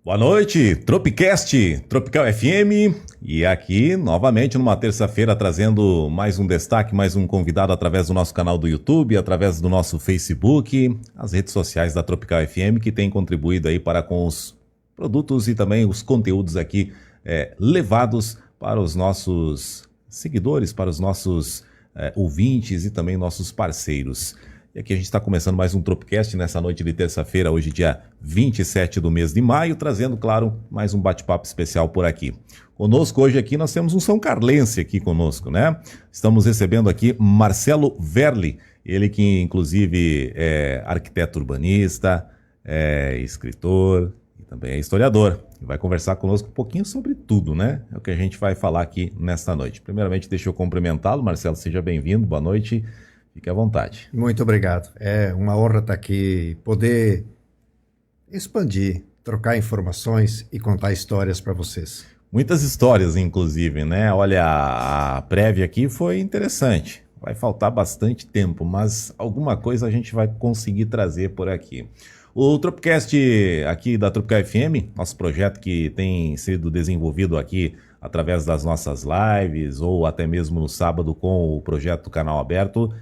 Boa noite, Tropicast, Tropical FM, e aqui novamente numa terça-feira trazendo mais um destaque, mais um convidado através do nosso canal do YouTube, através do nosso Facebook, as redes sociais da Tropical FM que tem contribuído aí para com os produtos e também os conteúdos aqui levados para os nossos seguidores, para os nossos ouvintes e também nossos parceiros. E aqui a gente está começando mais um Tropicast nessa noite de terça-feira, hoje dia 27 do mês de maio, trazendo, claro, mais um bate-papo especial por aqui. Conosco hoje aqui nós temos um São Carlense aqui conosco, né? Estamos recebendo aqui Marcelo Verli, ele que inclusive é arquiteto urbanista, é escritor e também é historiador. E vai conversar conosco um pouquinho sobre tudo, né? É o que a gente vai falar aqui nesta noite. Primeiramente, deixa eu cumprimentá-lo. Marcelo, seja bem-vindo, boa noite. Fique à vontade. Muito obrigado. É uma honra estar aqui, poder expandir, trocar informações e contar histórias para vocês. Muitas histórias, inclusive, né? Olha, a prévia aqui foi interessante. Vai faltar bastante tempo, mas alguma coisa a gente vai conseguir trazer por aqui. O Tropicast aqui da Tropical FM, nosso projeto que tem sido desenvolvido aqui através das nossas lives ou até mesmo no sábado com o projeto Canal Aberto,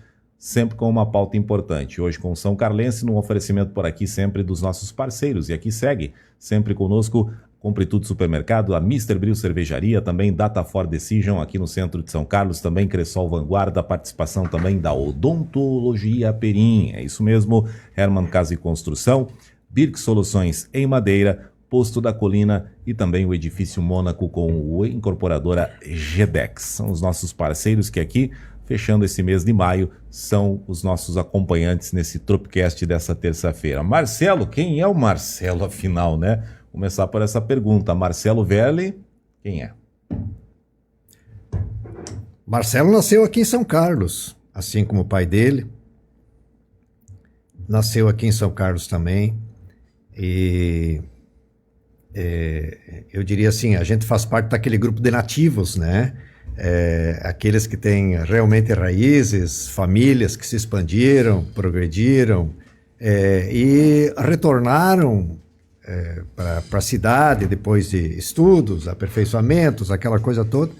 sempre com uma pauta importante. Hoje com São Carlense, num oferecimento por aqui sempre dos nossos parceiros. E aqui segue, sempre conosco, Compre Tudo Supermercado, a Mr. Bril Cervejaria, também Data for Decision aqui no centro de São Carlos, também Cressol Vanguarda, participação também da Odontologia Perim, é isso mesmo, Herman Casa e Construção, Birk Soluções em Madeira, Posto da Colina e também o Edifício Mônaco com a incorporadora Gedex. São os nossos parceiros que aqui, fechando esse mês de maio, são os nossos acompanhantes nesse Tropicast dessa terça-feira. Marcelo, quem é o Marcelo afinal, né? Começar por essa pergunta. Marcelo Verli, quem é? Marcelo nasceu aqui em São Carlos, assim como o pai dele. Nasceu aqui em São Carlos também. E eu diria assim, a gente faz parte daquele grupo de nativos, né? Aqueles que têm realmente raízes, famílias que se expandiram, progrediram e retornaram para a cidade depois de estudos, aperfeiçoamentos, aquela coisa toda,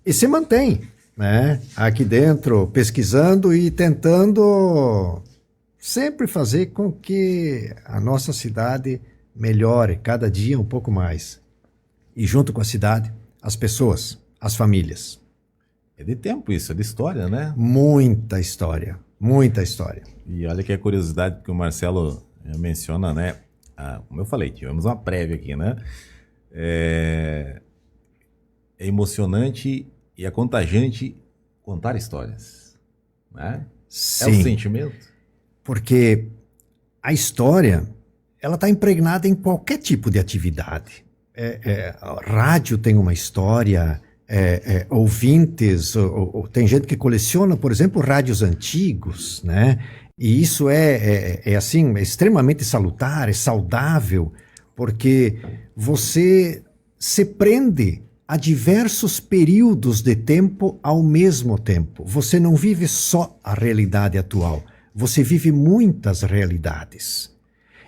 e se mantém, né, aqui dentro, pesquisando e tentando sempre fazer com que a nossa cidade melhore cada dia um pouco mais. E junto com a cidade, as pessoas, as famílias. É de tempo isso, é de história, né? Muita história, muita história. E olha que a curiosidade que o Marcelo menciona, né? Como eu falei, tivemos uma prévia aqui, né? É emocionante e é contagiante contar histórias, né? Sim, é o sentimento. Porque a história, ela está impregnada em qualquer tipo de atividade. Rádio tem uma história, ouvintes, tem gente que coleciona, por exemplo, rádios antigos, né? E isso assim, é extremamente salutar, é saudável, porque você se prende a diversos períodos de tempo ao mesmo tempo. Você não vive só a realidade atual, você vive muitas realidades.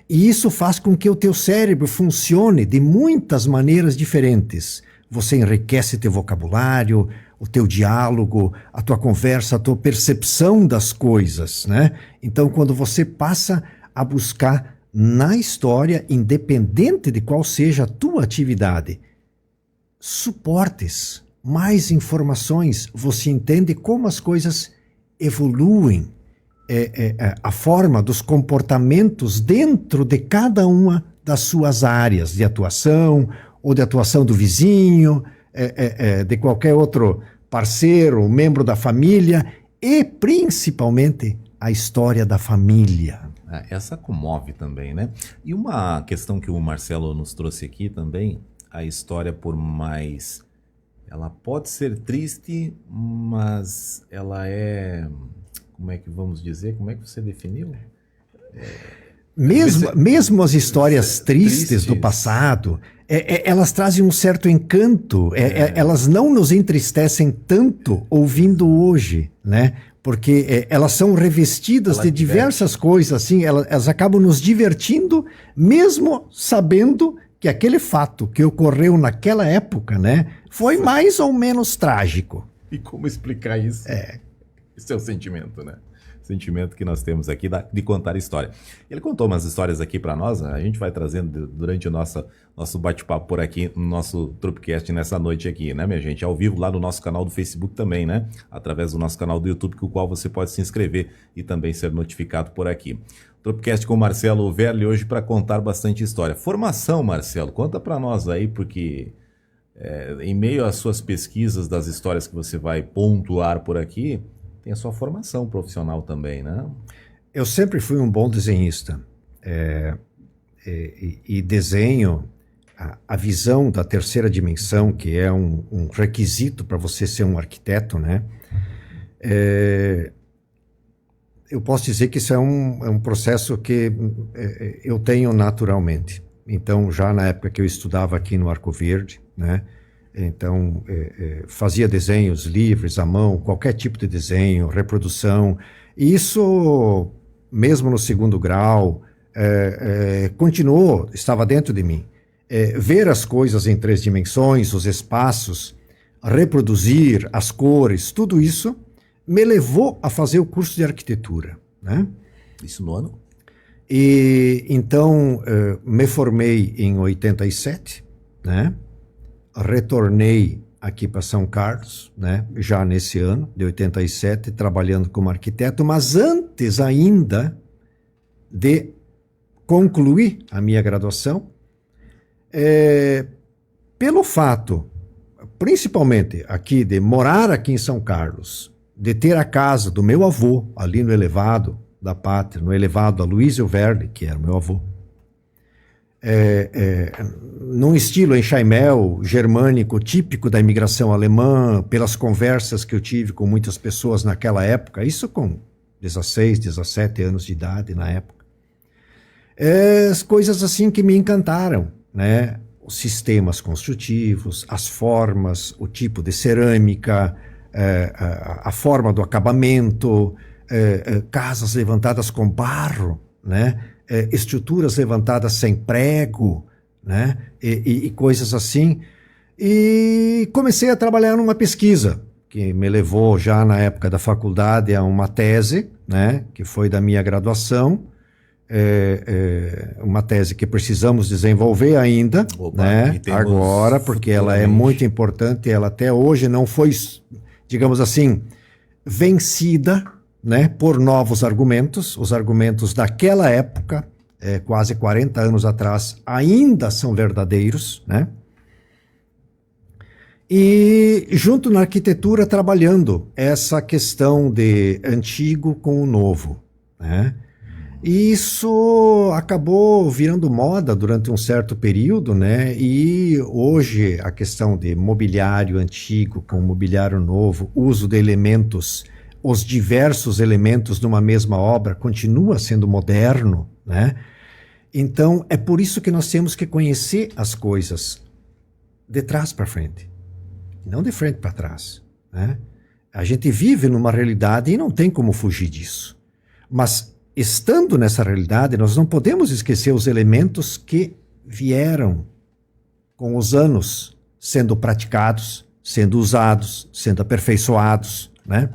E isso faz com que o teu cérebro funcione de muitas maneiras diferentes. Você enriquece teu vocabulário, o teu diálogo, a tua conversa, a tua percepção das coisas, né? Então, quando você passa a buscar na história, independente de qual seja a tua atividade, suportes, mais informações, você entende como as coisas evoluem, a forma dos comportamentos dentro de cada uma das suas áreas de atuação, ou de atuação do vizinho, de qualquer outro parceiro, membro da família, e principalmente a história da família. Essa comove também, né? E uma questão que o Marcelo nos trouxe aqui também, a história por mais... Ela pode ser triste, mas ela é... Como é que vamos dizer? Como é que você definiu? Mesmo as histórias tristes do passado, elas trazem um certo encanto, elas não nos entristecem tanto ouvindo hoje, né? Porque elas são revestidas de diversas coisas, assim, elas acabam nos divertindo, mesmo sabendo que aquele fato que ocorreu naquela época, né, foi mais ou menos trágico. E como explicar isso? Esse é o sentimento, né? Sentimento que nós temos aqui de contar história. Ele contou umas histórias aqui para nós, a gente vai trazendo durante o nosso bate-papo por aqui no nosso Tropcast nessa noite aqui, né, minha gente? Ao vivo lá no nosso canal do Facebook também, né? Através do nosso canal do YouTube, com o qual você pode se inscrever e também ser notificado por aqui. Tropcast com o Marcelo Verli hoje para contar bastante história. Formação, Marcelo, conta para nós aí, porque em meio às suas pesquisas das histórias que você vai pontuar por aqui, tem a sua formação profissional também, né? Eu sempre fui um bom desenhista. E desenho a visão da terceira dimensão, que é um requisito para você ser um arquiteto, né? Eu posso dizer que isso é um processo que eu tenho naturalmente. Então, já na época que eu estudava aqui no Arco Verde, né? Então, fazia desenhos livres, à mão, qualquer tipo de desenho, reprodução. E isso, mesmo no segundo grau, continuou, estava dentro de mim. Ver as coisas em 3 dimensões, os espaços, reproduzir as cores, tudo isso me levou a fazer o curso de arquitetura, né? Isso no ano? E então me formei em 87, né? Retornei aqui para São Carlos, né? Já nesse ano de 87, trabalhando como arquiteto, mas antes ainda de concluir a minha graduação, pelo fato, principalmente aqui de morar aqui em São Carlos, de ter a casa do meu avô ali no elevado da Pátria, no elevado Aloysio Verli, que era meu avô, num estilo enxaimel germânico típico da imigração alemã, pelas conversas que eu tive com muitas pessoas naquela época, isso com 16, 17 anos de idade na época, as coisas assim que me encantaram, né? Os sistemas construtivos, as formas, o tipo de cerâmica, a forma do acabamento, casas levantadas com barro, né? Estruturas levantadas sem prego, né? E coisas assim. E comecei a trabalhar numa pesquisa que me levou já na época da faculdade a uma tese, né? Que foi da minha graduação, uma tese que precisamos desenvolver ainda, né? Agora, porque ela é muito importante, ela até hoje não foi, digamos assim, vencida, né, por novos argumentos. Os argumentos daquela época, quase 40 anos atrás, ainda são verdadeiros, né? E junto na arquitetura trabalhando essa questão de antigo com o novo, né? E isso acabou virando moda durante um certo período, né? E hoje a questão de mobiliário antigo com mobiliário novo, uso de elementos, os diversos elementos numa mesma obra, continua sendo moderno, né? Então, é por isso que nós temos que conhecer as coisas de trás para frente, não de frente para trás, né? A gente vive numa realidade e não tem como fugir disso. Mas, estando nessa realidade, nós não podemos esquecer os elementos que vieram com os anos sendo praticados, sendo usados, sendo aperfeiçoados, né?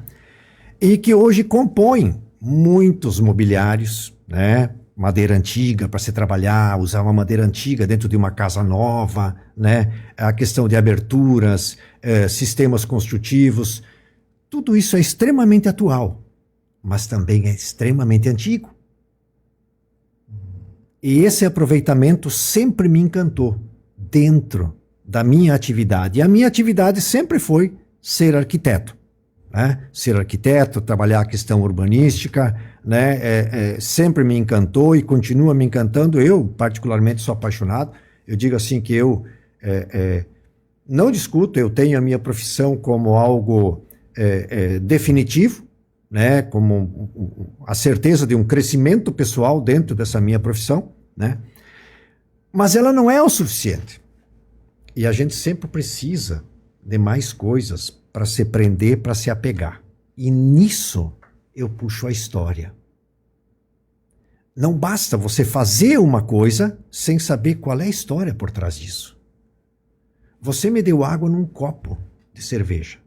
E que hoje compõem muitos mobiliários, né? Madeira antiga para se trabalhar, usar uma madeira antiga dentro de uma casa nova, né? A questão de aberturas, sistemas construtivos, tudo isso é extremamente atual, mas também é extremamente antigo. E esse aproveitamento sempre me encantou dentro da minha atividade. E a minha atividade sempre foi ser arquiteto. Né? Ser arquiteto, trabalhar a questão urbanística, né? Sempre me encantou e continua me encantando. Eu, particularmente, sou apaixonado. Eu digo assim que eu não discuto, eu tenho a minha profissão como algo definitivo, né? Como a certeza de um crescimento pessoal dentro dessa minha profissão, né? Mas ela não é o suficiente. E a gente sempre precisa de mais coisas para se prender, para se apegar. E nisso eu puxo a história. Não basta você fazer uma coisa sem saber qual é a história por trás disso. Você me deu água num copo de cerveja.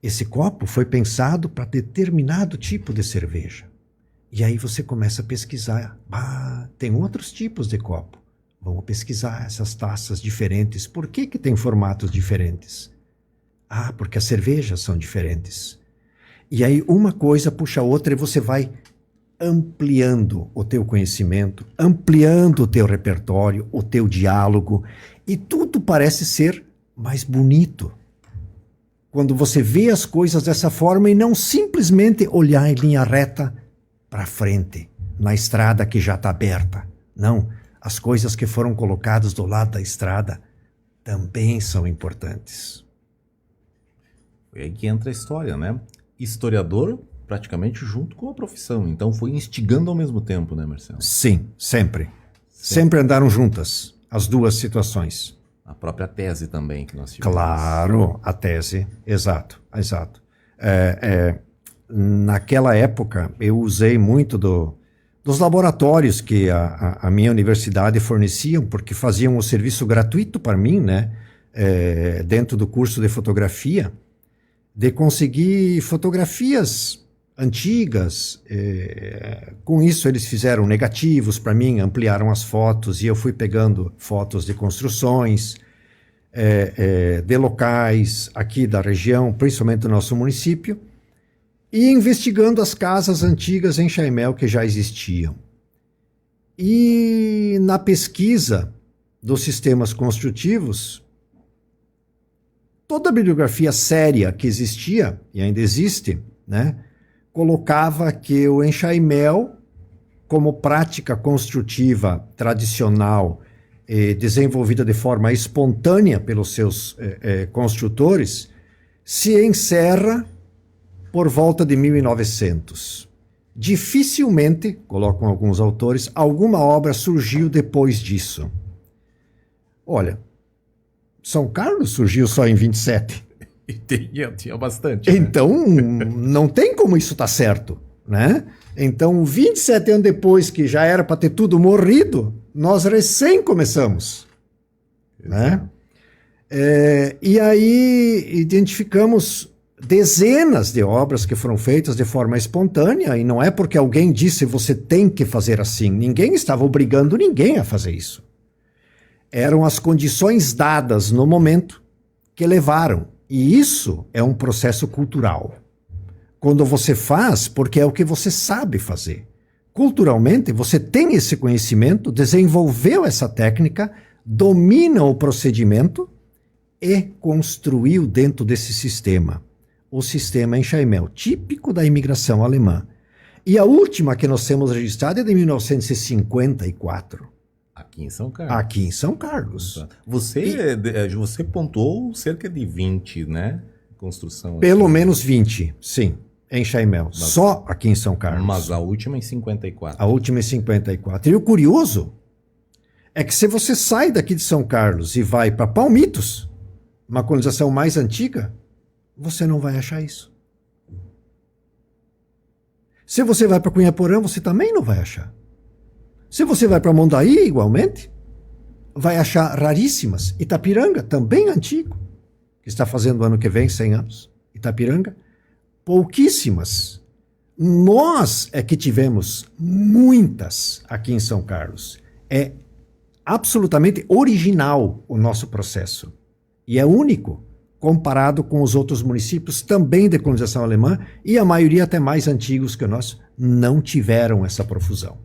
Esse copo foi pensado para determinado tipo de cerveja. E aí você começa a pesquisar. Tem outros tipos de copo. Vamos pesquisar essas taças diferentes. Por que tem formatos diferentes? Porque as cervejas são diferentes. E aí uma coisa puxa a outra e você vai ampliando o teu conhecimento, ampliando o teu repertório, o teu diálogo, e tudo parece ser mais bonito. Quando você vê as coisas dessa forma e não simplesmente olhar em linha reta para frente, na estrada que já está aberta. Não, as coisas que foram colocadas do lado da estrada também são importantes. É aí que entra a história, né? Historiador praticamente junto com a profissão. Então foi instigando ao mesmo tempo, né, Marcelo? Sim, sempre. Sempre andaram juntas, as duas situações. A própria tese também que nós tivemos. Claro, a tese, exato. Naquela época, eu usei muito dos laboratórios que a minha universidade forneciam, porque faziam um serviço gratuito para mim, né, dentro do curso de fotografia, de conseguir fotografias antigas. Com isso eles fizeram negativos para mim, ampliaram as fotos e eu fui pegando fotos de construções, de locais aqui da região, principalmente do nosso município, e investigando as casas antigas em Chaimel que já existiam. E na pesquisa dos sistemas construtivos, toda a bibliografia séria que existia, e ainda existe, né, colocava que o enxaimel, como prática construtiva tradicional, desenvolvida de forma espontânea pelos seus construtores, se encerra por volta de 1900. Dificilmente, colocam alguns autores, alguma obra surgiu depois disso. Olha, São Carlos surgiu só em 27. E tinha bastante. Né? Então, não tem como isso estar certo, né? Então, 27 anos depois, que já era para ter tudo morrido, nós recém começamos, né? E aí identificamos dezenas de obras que foram feitas de forma espontânea, e não é porque alguém disse você tem que fazer assim. Ninguém estava obrigando ninguém a fazer isso. Eram as condições dadas no momento que levaram. E isso é um processo cultural. Quando você faz, porque é o que você sabe fazer. Culturalmente, você tem esse conhecimento, desenvolveu essa técnica, domina o procedimento e construiu dentro desse sistema. O sistema enxaimel, típico da imigração alemã. E a última que nós temos registrada é de 1954. Aqui em São Carlos. Aqui em São Carlos. Você pontuou cerca de 20, né? Construção. Pelo menos 20, sim, em Chaimel. Só aqui em São Carlos. Mas a última em 54. A última em 54. E o curioso é que se você sai daqui de São Carlos e vai para Palmitos, uma colonização mais antiga, você não vai achar isso. Se você vai para Cunhaporã, você também não vai achar. Se você vai para Mondaí, igualmente, vai achar raríssimas. Itapiranga, também antigo, que está fazendo ano que vem 100 anos. Itapiranga, pouquíssimas. Nós é que tivemos muitas aqui em São Carlos. É absolutamente original o nosso processo. E é único, comparado com os outros municípios também de colonização alemã, e a maioria até mais antigos que o nosso, não tiveram essa profusão.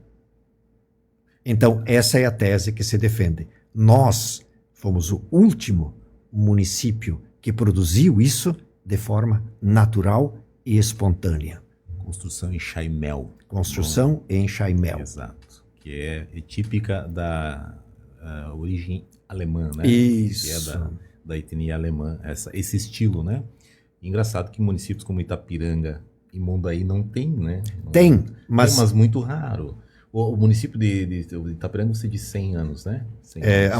Então, essa é a tese que se defende. Nós fomos o último município que produziu isso de forma natural e espontânea. Construção em Chaimel. Construção em Chaimel. Exato. Que é típica da origem alemã, né? Isso. Que é da etnia alemã, esse estilo, né? Engraçado que municípios como Itapiranga e Mondaí não tem, né? Tem, mas muito raro. O município de Itapiranga você diz 100 anos, né? 100 anos.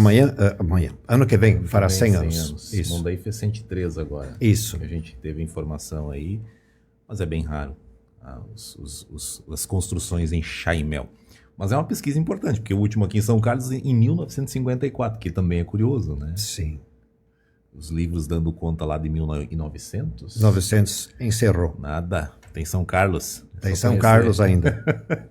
Amanhã. Ano que vem fará 100 anos. Isso. Mondaí fez 103 agora. Isso. A gente teve informação aí, mas é bem raro. as construções em Chaimel. Mas é uma pesquisa importante, porque o último aqui em São Carlos em 1954, que também é curioso, né? Sim. Os livros dando conta lá de 1900. 900 encerrou. Nada, tem São Carlos. Tem São Carlos ainda.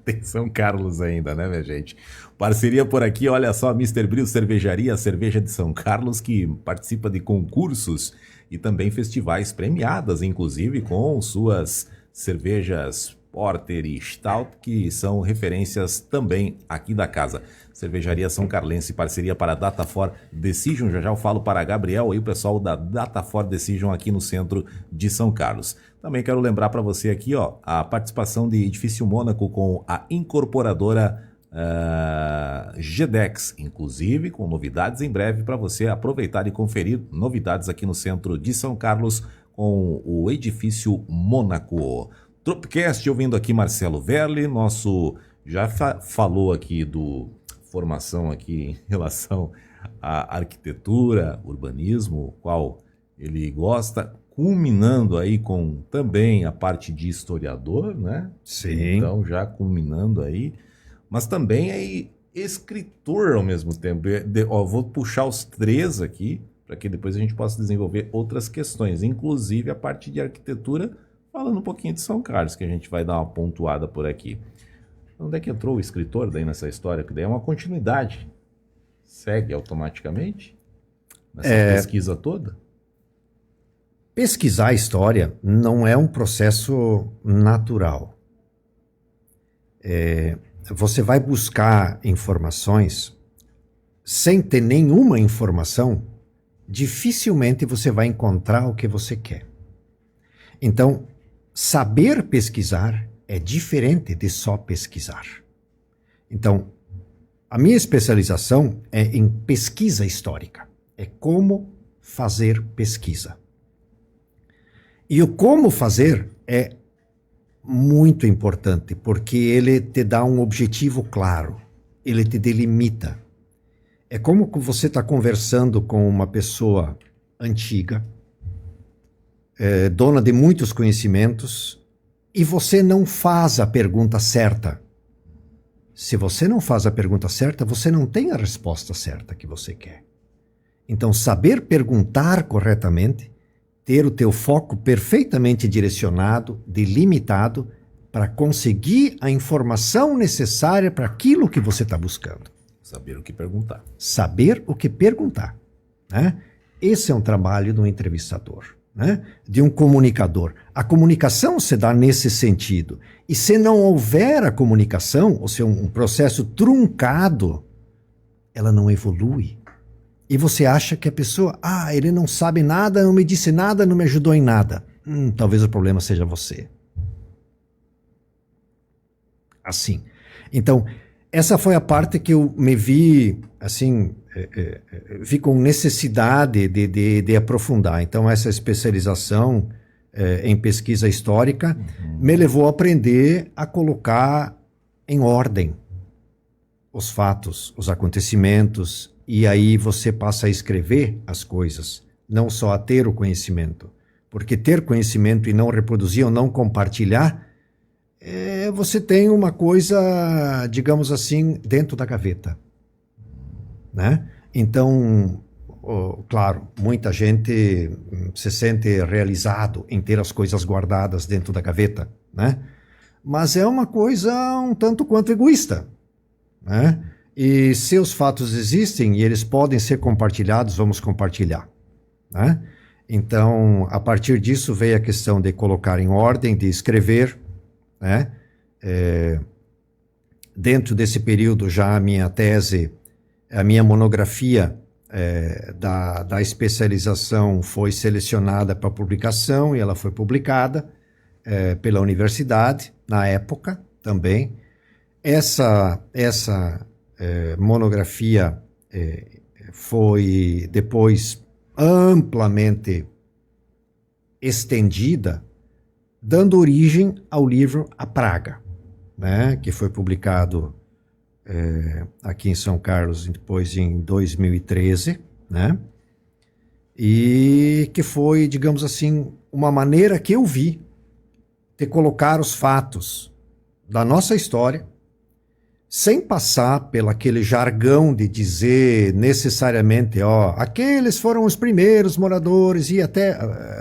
Tem São Carlos ainda, né, minha gente? Parceria por aqui, olha só, Mr. Bril Cervejaria, a cerveja de São Carlos, que participa de concursos e também festivais premiadas, inclusive com suas cervejas Porter e Stout, que são referências também aqui da casa. Cervejaria São Carlense, parceria para a Datafor Decision. Já eu falo para Gabriel e o pessoal da Datafor Decision aqui no centro de São Carlos. Também quero lembrar para você aqui, ó, a participação de Edifício Mônaco com a incorporadora GDEX, inclusive com novidades em breve para você aproveitar e conferir novidades aqui no centro de São Carlos com o Edifício Mônaco. Tropcast, ouvindo aqui Marcelo Verli, nosso já falou aqui do formação aqui em relação à arquitetura, urbanismo, qual ele gosta, culminando aí com também a parte de historiador, né? Sim. Então já culminando aí, mas também é escritor ao mesmo tempo. Vou puxar os 3 aqui, para que depois a gente possa desenvolver outras questões, inclusive a parte de arquitetura, falando um pouquinho de São Carlos, que a gente vai dar uma pontuada por aqui. Onde é que entrou o escritor daí nessa história? Que daí é uma continuidade. Segue automaticamente nessa pesquisa toda? Pesquisar a história não é um processo natural. Você vai buscar informações sem ter nenhuma informação, dificilmente você vai encontrar o que você quer. Então, saber pesquisar é diferente de só pesquisar. Então, a minha especialização é em pesquisa histórica. É como fazer pesquisa. E o como fazer é muito importante, porque ele te dá um objetivo claro, ele te delimita. É como que você está conversando com uma pessoa antiga, dona de muitos conhecimentos, e você não faz a pergunta certa. Se você não faz a pergunta certa, você não tem a resposta certa que você quer. Então, saber perguntar corretamente, ter o teu foco perfeitamente direcionado, delimitado, para conseguir a informação necessária para aquilo que você está buscando. Saber o que perguntar. Saber o que perguntar, né? Esse é um trabalho do entrevistador, né? De um comunicador. A comunicação se dá nesse sentido. E se não houver a comunicação, ou seja, um processo truncado, ela não evolui. E você acha que a pessoa, ele não sabe nada, não me disse nada, não me ajudou em nada. Talvez o problema seja você. Assim. Então, essa foi a parte que eu me vi, assim, vi com necessidade de aprofundar. Então, essa especialização em pesquisa histórica me levou a aprender a colocar em ordem os fatos, os acontecimentos, e aí você passa a escrever as coisas, não só a ter o conhecimento. Porque ter conhecimento e não reproduzir ou não compartilhar, você tem uma coisa, digamos assim, dentro da gaveta, né? Então, claro, muita gente se sente realizado em ter as coisas guardadas dentro da gaveta, né? Mas é uma coisa um tanto quanto egoísta, né? E se os fatos existem e eles podem ser compartilhados, vamos compartilhar, né? Então, a partir disso veio a questão de colocar em ordem, de escrever, né? Dentro desse período já a minha tese, a minha monografia da especialização foi selecionada para publicação e ela foi publicada pela universidade, na época também. Essa monografia foi depois amplamente estendida, dando origem ao livro A Praga, né, que foi publicado aqui em São Carlos depois em 2013, né, e que foi, digamos assim, uma maneira que eu vi de colocar os fatos da nossa história, sem passar pelo aquele jargão de dizer necessariamente, ó, aqueles foram os primeiros moradores e até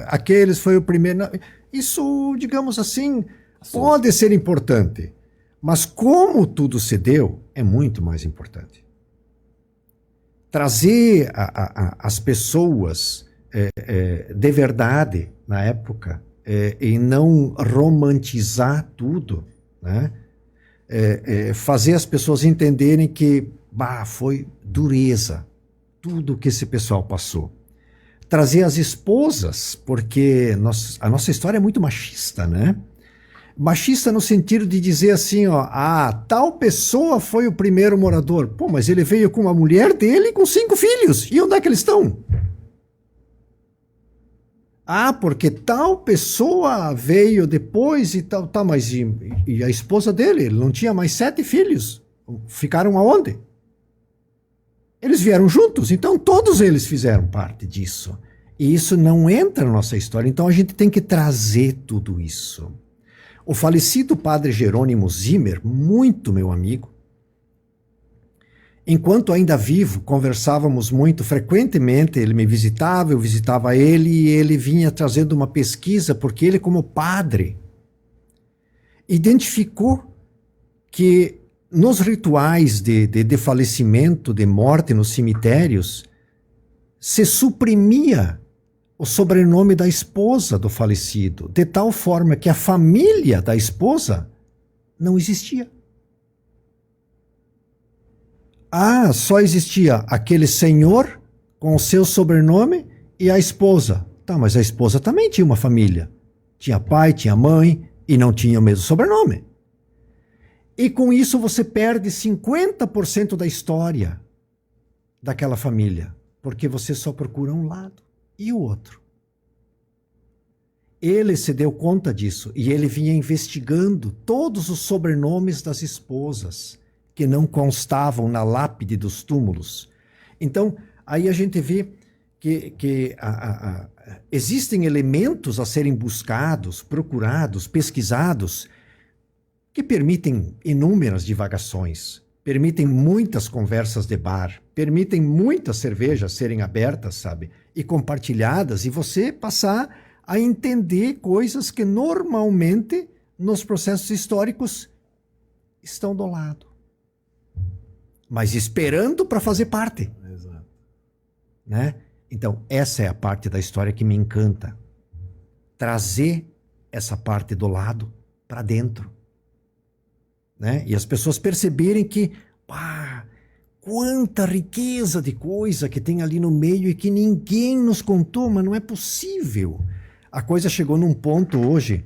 aqueles foi o primeiro. Não, isso, digamos assim, pode ser importante, mas como tudo se deu, é muito mais importante. Trazer as pessoas de verdade na época e não romantizar tudo, né? Fazer as pessoas entenderem que foi dureza tudo que esse pessoal passou. Trazer as esposas, porque a nossa história é muito machista, né? Machista no sentido de dizer assim, ó, tal pessoa foi o primeiro morador. Pô, mas ele veio com a mulher dele e com 5 filhos. E onde é que eles estão? Porque tal pessoa veio depois e tal, tá, mas e a esposa dele? Ele não tinha mais 7 filhos. Ficaram aonde? Eles vieram juntos, então todos eles fizeram parte disso. E isso não entra na nossa história, então a gente tem que trazer tudo isso. O falecido padre Jerônimo Zimmer, muito meu amigo, enquanto ainda vivo, conversávamos muito frequentemente, ele me visitava, eu visitava ele, e ele vinha trazendo uma pesquisa, porque ele, como padre, identificou que nos rituais de falecimento, de morte nos cemitérios, se suprimia o sobrenome da esposa do falecido, de tal forma que a família da esposa não existia. Só existia aquele senhor com o seu sobrenome e a esposa. Tá, mas a esposa também tinha uma família. Tinha pai, tinha mãe e não tinha o mesmo sobrenome. E com isso você perde 50% da história daquela família, porque você só procura um lado. E o outro? Ele se deu conta disso e ele vinha investigando todos os sobrenomes das esposas que não constavam na lápide dos túmulos. Então, aí a gente vê que existem elementos a serem buscados, procurados, pesquisados, que permitem inúmeras divagações, permitem muitas conversas de bar, permitem muitas cervejas serem abertas, sabe? E compartilhadas, e você passar a entender coisas que normalmente nos processos históricos estão do lado, mas esperando para fazer parte. Exato. Né? Então, essa é a parte da história que me encanta. Trazer essa parte do lado para dentro. Né? E as pessoas perceberem que quanta riqueza de coisa que tem ali no meio e que ninguém nos contou, mas não é possível. A coisa chegou num ponto hoje,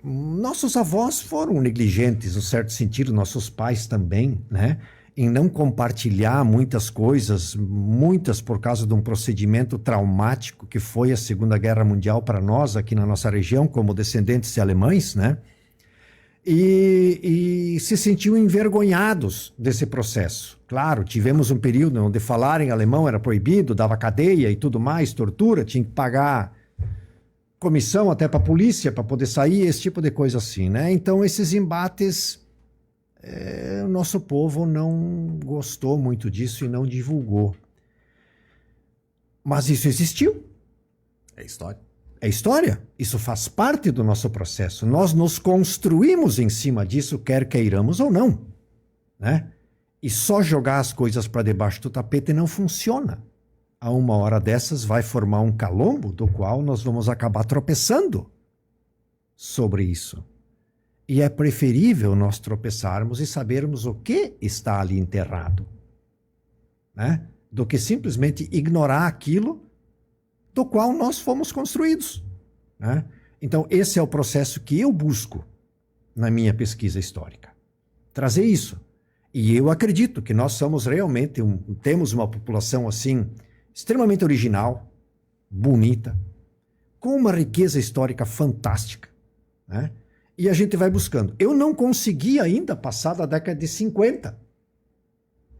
nossos avós foram negligentes, no certo sentido, nossos pais também, né? Em não compartilhar muitas coisas, muitas por causa de um procedimento traumático que foi a Segunda Guerra Mundial para nós aqui na nossa região, como descendentes de alemães, né? E se sentiam envergonhados desse processo. Claro, tivemos um período onde falar em alemão era proibido, dava cadeia e tudo mais, tortura, tinha que pagar comissão até para a polícia para poder sair, esse tipo de coisa assim, né? Então esses embates, o nosso povo não gostou muito disso e não divulgou. Mas isso existiu. É história. É história, isso faz parte do nosso processo. Nós nos construímos em cima disso, quer queiramos ou não. Né? E só jogar as coisas para debaixo do tapete não funciona. A uma hora dessas vai formar um calombo do qual nós vamos acabar tropeçando sobre isso. E é preferível nós tropeçarmos e sabermos o que está ali enterrado, né? Do que simplesmente ignorar aquilo do qual nós fomos construídos. Né? Então, esse é o processo que eu busco na minha pesquisa histórica. Trazer isso. E eu acredito que nós somos realmente, temos uma população assim, extremamente original, bonita, com uma riqueza histórica fantástica. Né? E a gente vai buscando. Eu não consegui ainda passar da década de 50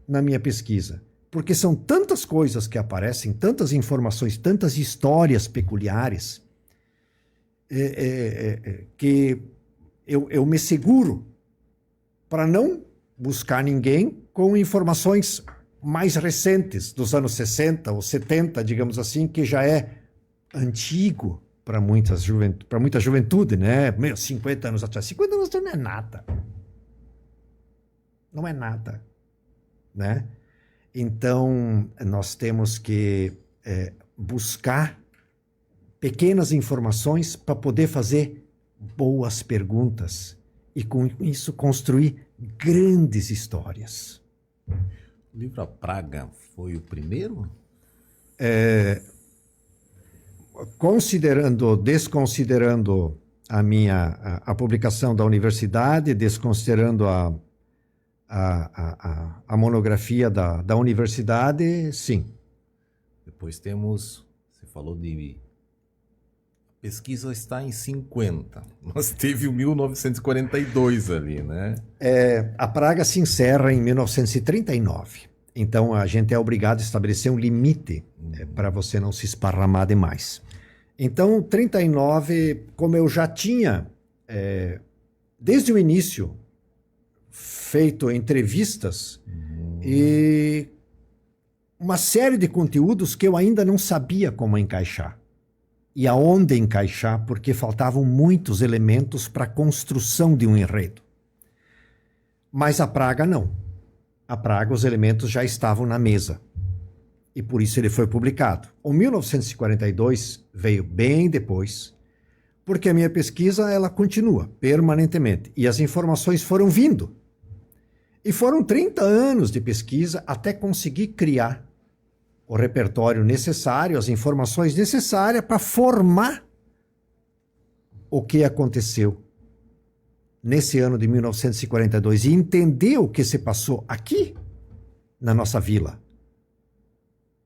na minha pesquisa. Porque são tantas coisas que aparecem, tantas informações, tantas histórias peculiares, que eu me seguro para não buscar ninguém com informações mais recentes, dos anos 60 ou 70, digamos assim, que já é antigo para muita juventude, né? 50 anos atrás. 50 anos atrás não é nada. Não é nada, né? Então, nós temos que buscar pequenas informações para poder fazer boas perguntas e, com isso, construir grandes histórias. O livro A Praga foi o primeiro? Desconsiderando a publicação da universidade, desconsiderando a monografia da universidade, sim. Depois temos, você falou de... A pesquisa está em 50, mas teve o 1942 ali, né? A praga se encerra em 1939. Então, a gente é obrigado a estabelecer um limite para você não se esparramar demais. Então, 39, como eu já tinha, desde o início, feito entrevistas e uma série de conteúdos que eu ainda não sabia como encaixar. E aonde encaixar, porque faltavam muitos elementos para a construção de um enredo. Mas a praga não. A praga, os elementos já estavam na mesa. E por isso ele foi publicado. O 1942 veio bem depois, porque a minha pesquisa ela continua permanentemente. E as informações foram vindo. E foram 30 anos de pesquisa até conseguir criar o repertório necessário, as informações necessárias para formar o que aconteceu nesse ano de 1942 e entender o que se passou aqui na nossa vila.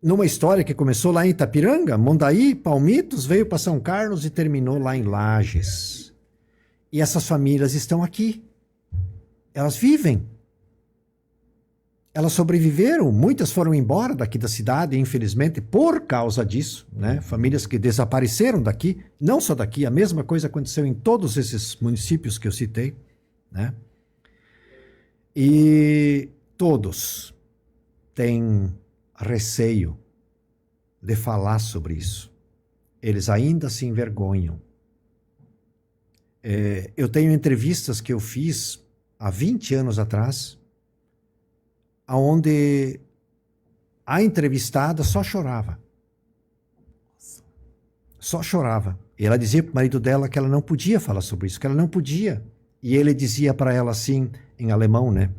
Numa história que começou lá em Itapiranga, Mondaí, Palmitos, veio para São Carlos e terminou lá em Lages. E essas famílias estão aqui. Elas vivem. Elas sobreviveram, muitas foram embora daqui da cidade, infelizmente, por causa disso, né? Famílias que desapareceram daqui, não só daqui, a mesma coisa aconteceu em todos esses municípios que eu citei, né? E todos têm receio de falar sobre isso. Eles ainda se envergonham. Eu tenho entrevistas que eu fiz há 20 anos atrás, onde a entrevistada só chorava. Só chorava. E ela dizia para o marido dela que ela não podia falar sobre isso, que ela não podia. E ele dizia para ela assim, em alemão, né?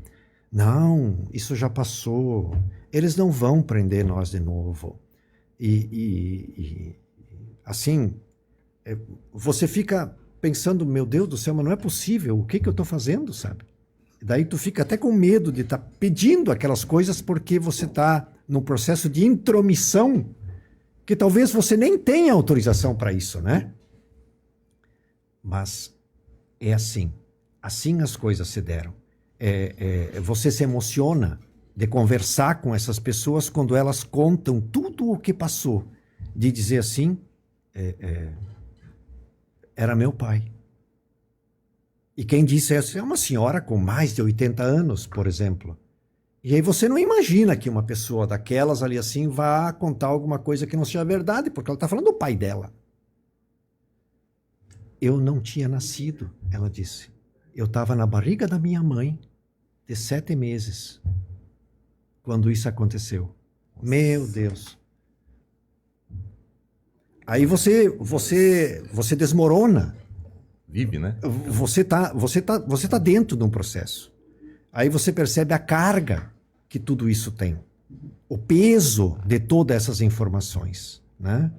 Não, isso já passou. Eles não vão prender nós de novo. Assim, você fica pensando, meu Deus do céu, mas não é possível. O que eu estou fazendo, sabe? Daí tu fica até com medo de estar pedindo aquelas coisas porque você está num processo de intromissão que talvez você nem tenha autorização para isso, né? Mas é assim. Assim as coisas se deram. Você se emociona de conversar com essas pessoas quando elas contam tudo o que passou. De dizer assim, era meu pai. E quem disse isso é uma senhora com mais de 80 anos, por exemplo. E aí você não imagina que uma pessoa daquelas ali assim vá contar alguma coisa que não seja verdade, porque ela está falando do pai dela. Eu não tinha nascido, ela disse. Eu estava na barriga da minha mãe, de 7 meses, quando isso aconteceu. Meu Deus. Aí você desmorona. Vive, né? Você tá dentro de um processo. Aí você percebe a carga que tudo isso tem. O peso de todas essas informações, né?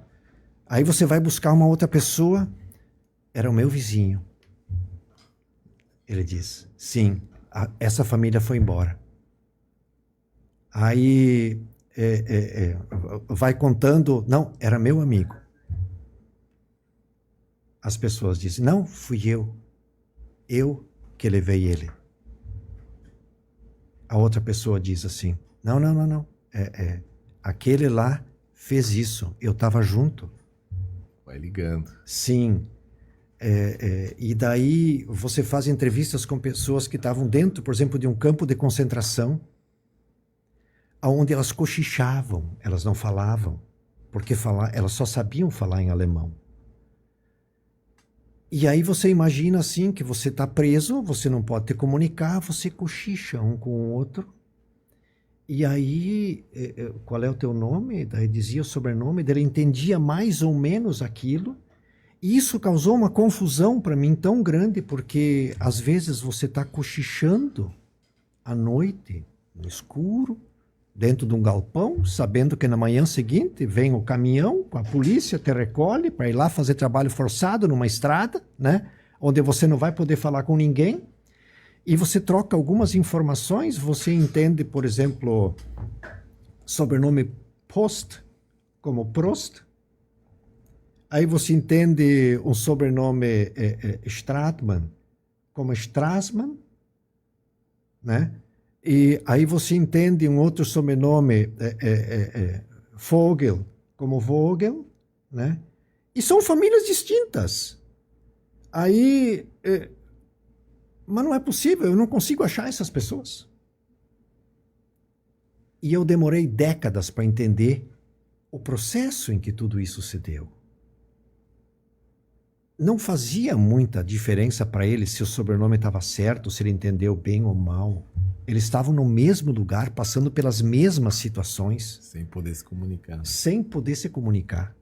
Aí você vai buscar uma outra pessoa. Era o meu vizinho. Ele diz, sim, essa família foi embora. Aí vai contando, não, era meu amigo. As pessoas dizem, não, fui eu. Eu que levei ele. A outra pessoa diz assim, não. Aquele lá fez isso, eu estava junto. Vai ligando. Sim. E daí você faz entrevistas com pessoas que estavam dentro, por exemplo, de um campo de concentração, onde elas cochichavam, elas não falavam, porque elas só sabiam falar em alemão. E aí você imagina assim que você está preso, você não pode te comunicar, você cochicha um com o outro. E aí, qual é o teu nome? Daí dizia o sobrenome dele, entendia mais ou menos aquilo. E isso causou uma confusão para mim tão grande, porque às vezes você está cochichando à noite, no escuro, dentro de um galpão, sabendo que na manhã seguinte vem o caminhão com a polícia, te recolhe para ir lá fazer trabalho forçado numa estrada, né? Onde você não vai poder falar com ninguém. E você troca algumas informações, você entende, por exemplo, sobrenome Post como Prost. Aí você entende um sobrenome Stratmann como Strassmann, né? E aí você entende um outro sobrenome Vogel como Vogel, né? E são famílias distintas. Aí, mas não é possível, eu não consigo achar essas pessoas. E eu demorei décadas para entender o processo em que tudo isso se deu. Não fazia muita diferença para ele se o sobrenome estava certo, se ele entendeu bem ou mal. Eles estavam no mesmo lugar, passando pelas mesmas situações. Sem poder se comunicar. Sem poder se comunicar.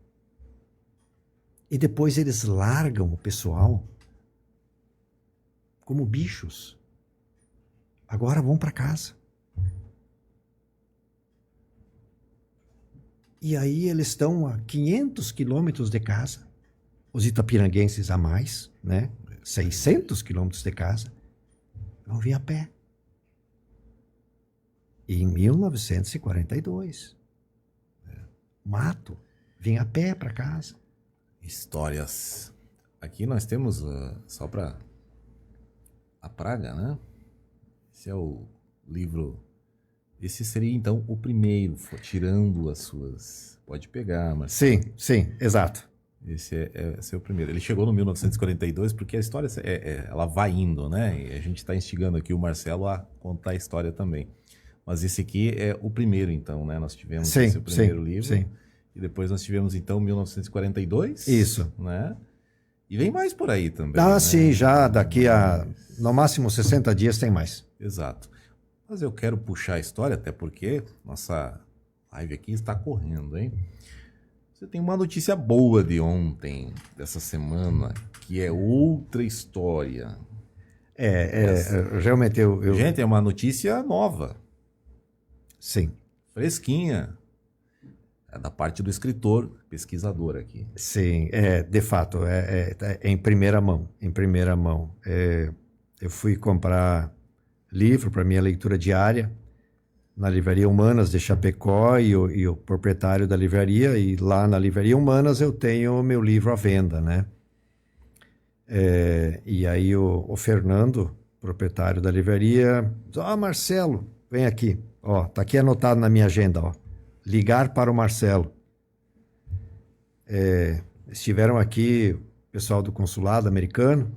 E depois eles largam o pessoal como bichos. Agora vão para casa. E aí eles estão a 500 quilômetros de casa. Os itapiranguenses a mais, né? 600 quilômetros de casa. Vão vir a pé. E em 1942, mato, vim a pé para casa. Histórias. Aqui nós temos, só para a Praga, né? Esse é o livro. Esse seria então o primeiro, tirando as suas. Pode pegar, mas. Sim, exato. Esse é o primeiro. Ele chegou no 1942 porque a história ela vai indo, né? E a gente está instigando aqui o Marcelo a contar a história também. Mas esse aqui é o primeiro, então, né? Nós tivemos esse primeiro livro. Sim. E depois nós tivemos, então, 1942. Isso. Né? E vem mais por aí também. Ah, né? sim, já daqui a, no máximo, 60 dias tem mais. Exato. Mas eu quero puxar a história, até porque nossa live aqui está correndo, hein? Você tem uma notícia boa de ontem, dessa semana, que é outra história. Realmente eu... Gente, é uma notícia nova. Sim. Fresquinha. É da parte do escritor, pesquisador aqui. Sim, de fato, é em primeira mão, eu fui comprar livro para minha leitura diária na Livraria Humanas de Chapecó e o proprietário da livraria, e lá na Livraria Humanas eu tenho o meu livro à venda, né? E aí o Fernando, proprietário da livraria, diz, Marcelo, vem aqui, tá aqui anotado na minha agenda, ligar para o Marcelo. Estiveram aqui o pessoal do consulado americano,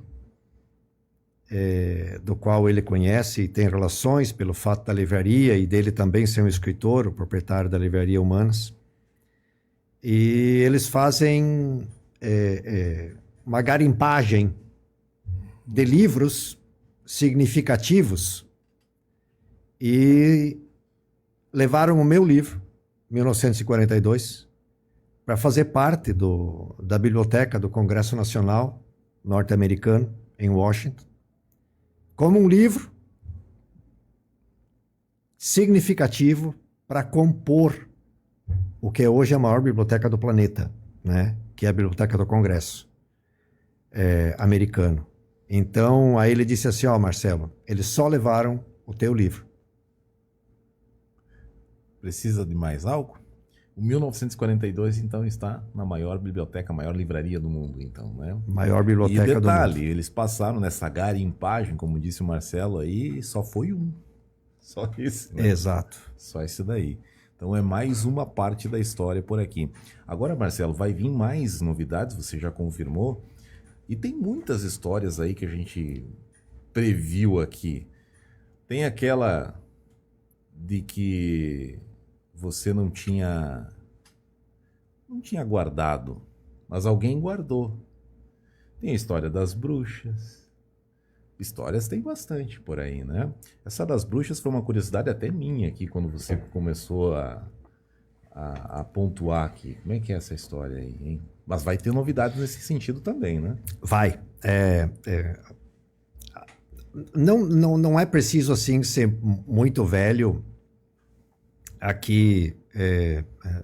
do qual ele conhece e tem relações pelo fato da livraria e dele também ser um escritor, o proprietário da Livraria Humanas. E eles fazem uma garimpagem de livros significativos e levaram o meu livro, 1942, para fazer parte da biblioteca do Congresso Nacional norte-americano, em Washington, como um livro significativo para compor o que é hoje a maior biblioteca do planeta, né? Que é a Biblioteca do Congresso americano. Então, aí ele disse assim, Marcelo, eles só levaram o teu livro. Precisa de mais algo? O 1942, então, está na maior biblioteca, maior livraria do mundo, então, né? Maior biblioteca do mundo. E detalhe, eles passaram nessa garimpagem, como disse o Marcelo aí, só foi um. Só esse, né? Exato. Só esse daí. Então é mais uma parte da história por aqui. Agora, Marcelo, vai vir mais novidades, você já confirmou. E tem muitas histórias aí que a gente previu aqui. Tem aquela de que você não tinha guardado, mas alguém guardou. Tem a história das bruxas. Histórias tem bastante por aí, né? Essa das bruxas foi uma curiosidade até minha aqui, quando você começou a pontuar aqui. Como é que é essa história aí, hein? Mas vai ter novidades nesse sentido também, né? Vai. Não é preciso assim ser muito velho. Aqui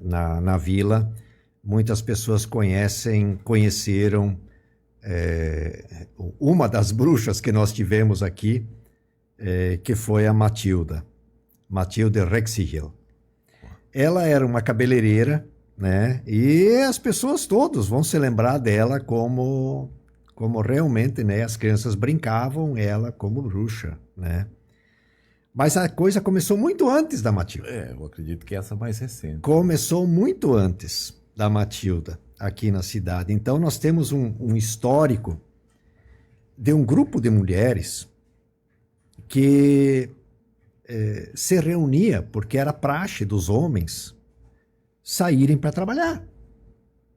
na vila, muitas pessoas conheceram uma das bruxas que nós tivemos aqui, que foi a Matilde Rexigel. Ela era uma cabeleireira, né? E as pessoas todas vão se lembrar dela como realmente, né? As crianças brincavam ela como bruxa, né? Mas a coisa começou muito antes da Matilde. Eu acredito que essa é mais recente. Começou muito antes da Matilde aqui na cidade. Então nós temos um histórico de um grupo de mulheres que se reunia, porque era praxe dos homens saírem para trabalhar,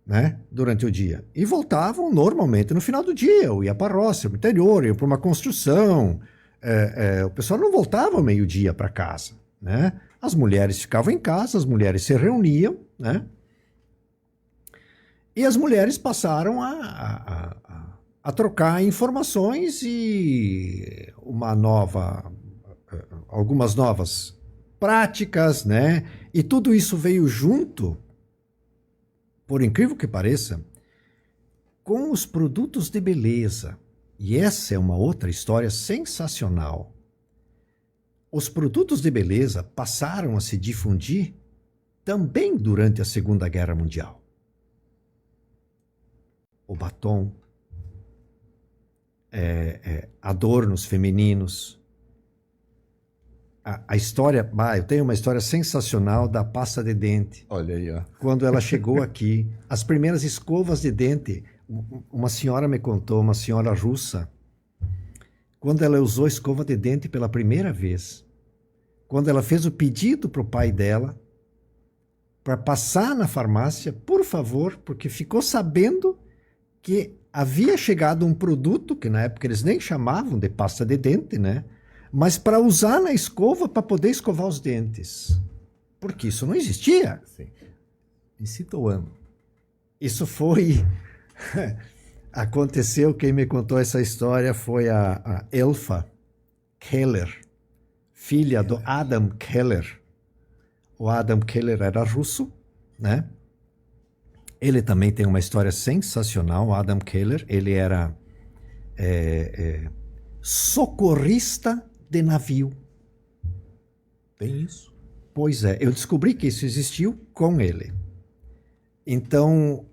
né, durante o dia. E voltavam normalmente no final do dia, ou ia para a roça, para o interior, ia para uma construção. O pessoal não voltava ao meio-dia para casa, né? As mulheres ficavam em casa, as mulheres se reuniam, né? E as mulheres passaram a trocar informações e algumas novas práticas, né? E tudo isso veio junto, por incrível que pareça, com os produtos de beleza. E essa é uma outra história sensacional. Os produtos de beleza passaram a se difundir também durante a Segunda Guerra Mundial. O batom, adornos femininos. A história, eu tenho uma história sensacional da pasta de dente. Olha aí, ó. Quando ela chegou aqui, as primeiras escovas de dente, uma senhora me contou, uma senhora russa, quando ela usou escova de dente pela primeira vez, quando ela fez o pedido para o pai dela, para passar na farmácia, por favor, porque ficou sabendo que havia chegado um produto, que na época eles nem chamavam de pasta de dente, né? Mas para usar na escova para poder escovar os dentes. Porque isso não existia. Sim. Me cita o ano. Isso foi... Aconteceu, quem me contou essa história foi a Elfa Keller, filha do Adam Keller. O Adam Keller era russo, né? Ele também tem uma história sensacional, o Adam Keller. Ele era socorrista de navio. Tem isso? Pois é, eu descobri que isso existiu com ele. Então,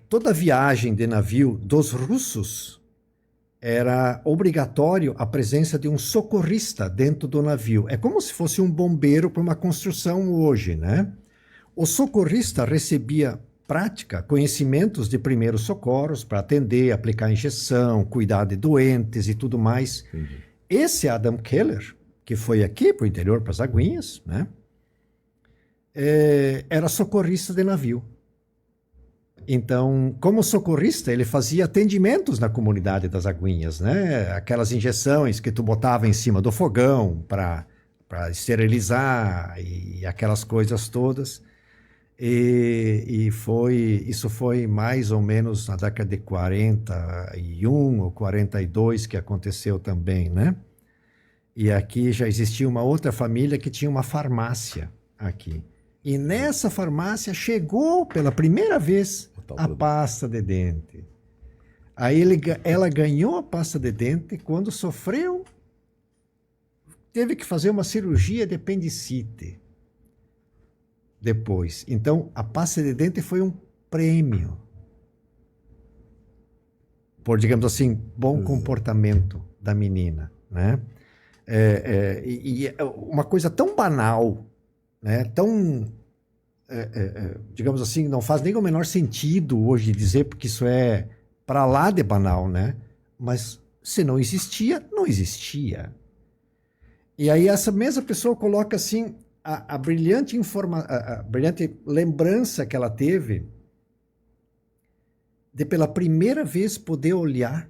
toda viagem de navio dos russos era obrigatório a presença de um socorrista dentro do navio. É como se fosse um bombeiro para uma construção hoje, né? O socorrista recebia prática, conhecimentos de primeiros socorros para atender, aplicar injeção, cuidar de doentes e tudo mais. Entendi. Esse Adam Keller, que foi aqui para o interior, para as Aguinhas, né? Era socorrista de navio. Então, como socorrista, ele fazia atendimentos na comunidade das Aguinhas, né? Aquelas injeções que tu botava em cima do fogão para esterilizar e aquelas coisas todas. Isso foi mais ou menos na década de 41 ou 42 que aconteceu também, né? E aqui já existia uma outra família que tinha uma farmácia aqui. E nessa farmácia chegou pela primeira vez a pasta de dente. Aí ela ganhou a pasta de dente quando teve que fazer uma cirurgia de apendicite. Depois. Então, a pasta de dente foi um prêmio por, digamos assim, bom comportamento da menina, né? Uma coisa tão banal, né? Tão, digamos assim, não faz nem o menor sentido hoje dizer, porque isso é para lá de banal, né? Mas se não existia, não existia. E aí essa mesma pessoa coloca assim a brilhante a brilhante lembrança que ela teve de pela primeira vez poder olhar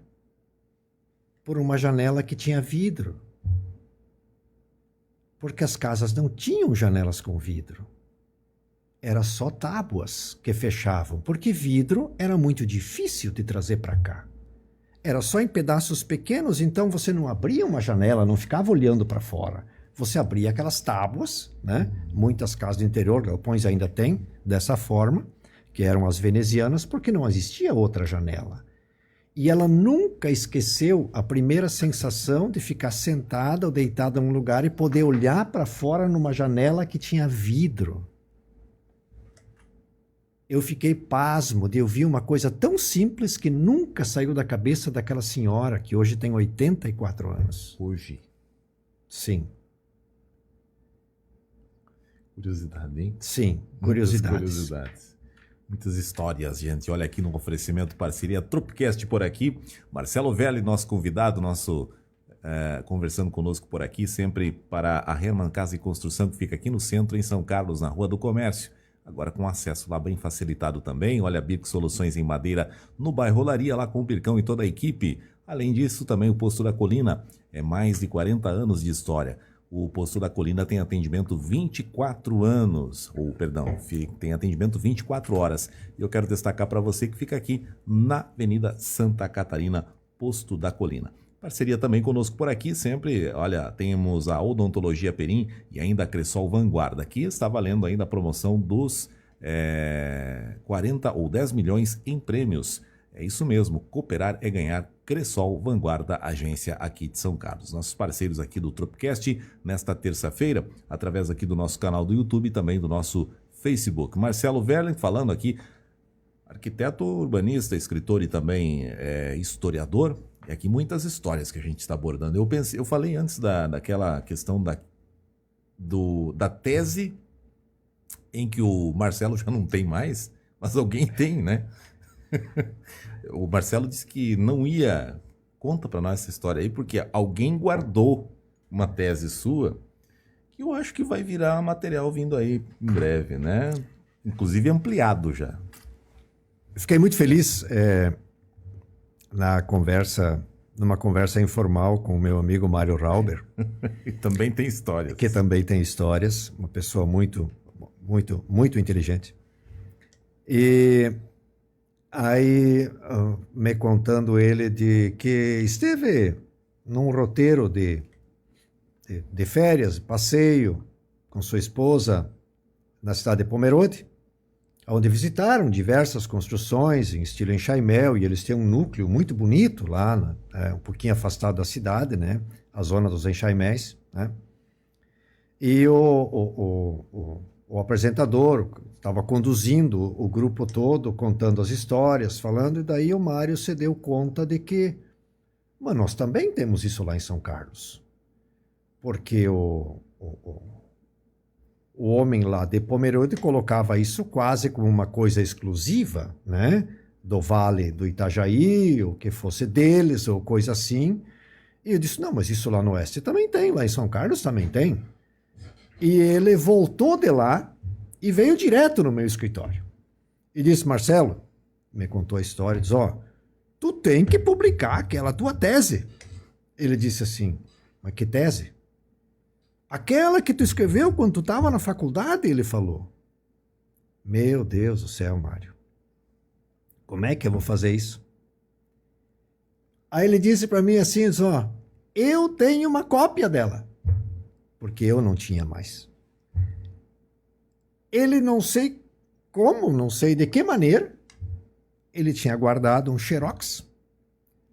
por uma janela que tinha vidro. Porque as casas não tinham janelas com vidro. Era só tábuas que fechavam, porque vidro era muito difícil de trazer para cá. Era só em pedaços pequenos, então você não abria uma janela, não ficava olhando para fora. Você abria aquelas tábuas, né? Muitas casas do interior, galpões ainda tem, dessa forma, que eram as venezianas, porque não existia outra janela. E ela nunca esqueceu a primeira sensação de ficar sentada ou deitada num lugar e poder olhar para fora numa janela que tinha vidro. Eu fiquei pasmo de ouvir uma coisa tão simples que nunca saiu da cabeça daquela senhora, que hoje tem 84 anos. Hoje. Sim. Curiosidade, hein? Sim, curiosidades. Muitas curiosidades. Muitas histórias, gente. Olha aqui no oferecimento parceria Tropcast por aqui. Marcelo Velli, nosso convidado, conversando conosco por aqui, sempre para a Herman Casa e Construção, que fica aqui no centro, em São Carlos, na Rua do Comércio. Agora com acesso lá bem facilitado também. Olha, Birco Soluções em Madeira, no bairro Olaria, lá com o Bircão e toda a equipe. Além disso, também o Posto da Colina. É mais de 40 anos de história. O Posto da Colina tem atendimento 24 anos, tem atendimento 24 horas. E eu quero destacar para você que fica aqui na Avenida Santa Catarina, Posto da Colina. Parceria também conosco por aqui, sempre, olha, temos a Odontologia Perim e ainda a Cressol Vanguarda. Aqui está valendo ainda a promoção dos 40 ou 10 milhões em prêmios. É isso mesmo, cooperar é ganhar. Cressol Vanguarda, agência aqui de São Carlos. Nossos parceiros aqui do Tropcast, nesta terça-feira, através aqui do nosso canal do YouTube e também do nosso Facebook. Marcelo Verlen falando aqui, arquiteto urbanista, escritor e também historiador. E aqui muitas histórias que a gente está abordando. Eu falei antes daquela questão da tese em que o Marcelo já não tem mais, mas alguém tem, né? O Marcelo disse que não ia... Conta para nós essa história aí, porque alguém guardou uma tese sua que eu acho que vai virar material vindo aí em breve, né? Inclusive ampliado já. Fiquei muito feliz numa conversa informal com o meu amigo Mário Rauber. E também tem histórias. Que também tem histórias, uma pessoa muito, muito, muito inteligente. E aí, me contando ele de que esteve num roteiro de férias, passeio, com sua esposa na cidade de Pomerode, onde visitaram diversas construções em estilo enxaimel, e eles têm um núcleo muito bonito lá, um pouquinho afastado da cidade, né? A zona dos enxaiméis, né? E o apresentador estava conduzindo o grupo todo, contando as histórias, falando, e daí o Mário se deu conta de que, mas nós também temos isso lá em São Carlos. Porque o homem lá de Pomerode colocava isso quase como uma coisa exclusiva, né? Do Vale do Itajaí, ou que fosse deles, ou coisa assim. E eu disse, não, mas isso lá no Oeste também tem, lá em São Carlos também tem. E ele voltou de lá e veio direto no meu escritório. E disse, Marcelo, me contou a história, disse, tu tem que publicar aquela tua tese. Ele disse assim, mas que tese? Aquela que tu escreveu quando tu estava na faculdade, ele falou. Meu Deus do céu, Mário. Como é que eu vou fazer isso? Aí ele disse para mim assim, eu tenho uma cópia dela. Porque eu não tinha mais. Ele não sei como, não sei de que maneira, ele tinha guardado um xerox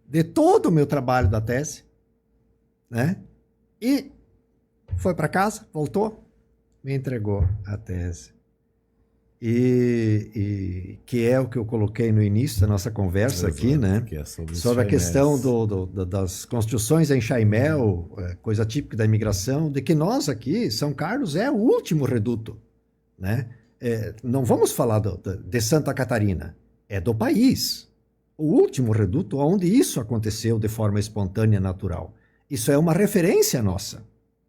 de todo o meu trabalho da tese, né? E foi para casa, voltou, me entregou a tese. E que é o que eu coloquei no início da nossa conversa aqui, né? Que é sobre a questão das construções em Chaimel, coisa típica da imigração, de que nós aqui, São Carlos, é o último reduto, né? Não vamos falar de Santa Catarina, é do país. o último reduto onde isso aconteceu de forma espontânea, natural. Isso é uma referência nossa,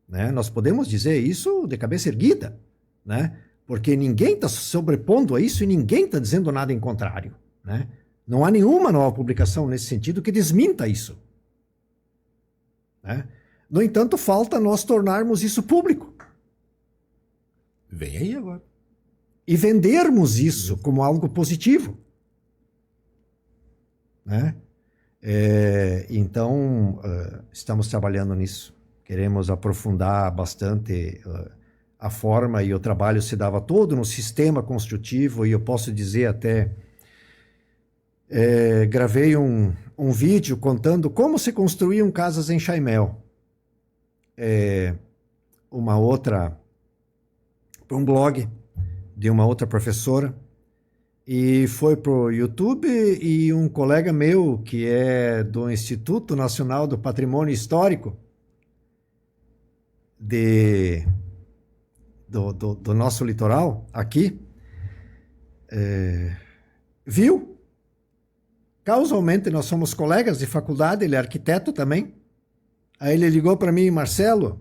né? Nós podemos dizer isso de cabeça erguida, né? Porque ninguém está sobrepondo a isso e ninguém está dizendo nada em contrário, né? Não há nenhuma nova publicação nesse sentido que desminta isso, né? No entanto, falta nós tornarmos isso público. Vem aí agora. E vendermos isso como algo positivo, né? Então, estamos trabalhando nisso. Queremos aprofundar bastante a forma, e o trabalho se dava todo no sistema construtivo, e eu posso dizer até, gravei um vídeo contando como se construíam casas em Chaimel. Um blog de uma outra professora, e foi pro YouTube, e um colega meu, que é do Instituto Nacional do Patrimônio Histórico do nosso litoral, aqui, viu. Causalmente, nós somos colegas de faculdade, ele é arquiteto também. Aí ele ligou para mim: Marcelo,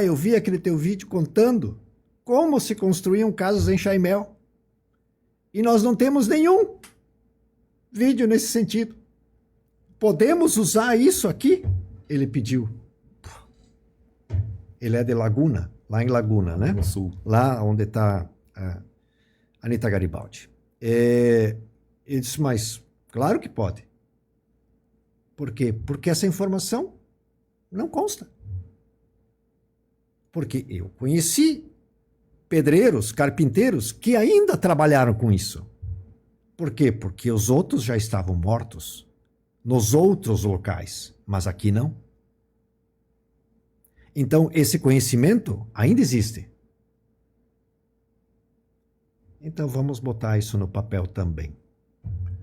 eu vi aquele teu vídeo contando como se construíam casas em Chaimel. E nós não temos nenhum vídeo nesse sentido. Podemos usar isso aqui? Ele pediu. Ele é de Laguna, lá em Laguna, né? No sul. Lá onde está a Anita Garibaldi. Ele disse: mas claro que pode. Por quê? Porque essa informação não consta. Porque eu conheci pedreiros, carpinteiros que ainda trabalharam com isso. Por quê? Porque os outros já estavam mortos nos outros locais, mas aqui não. Então, esse conhecimento ainda existe. Então, vamos botar isso no papel também,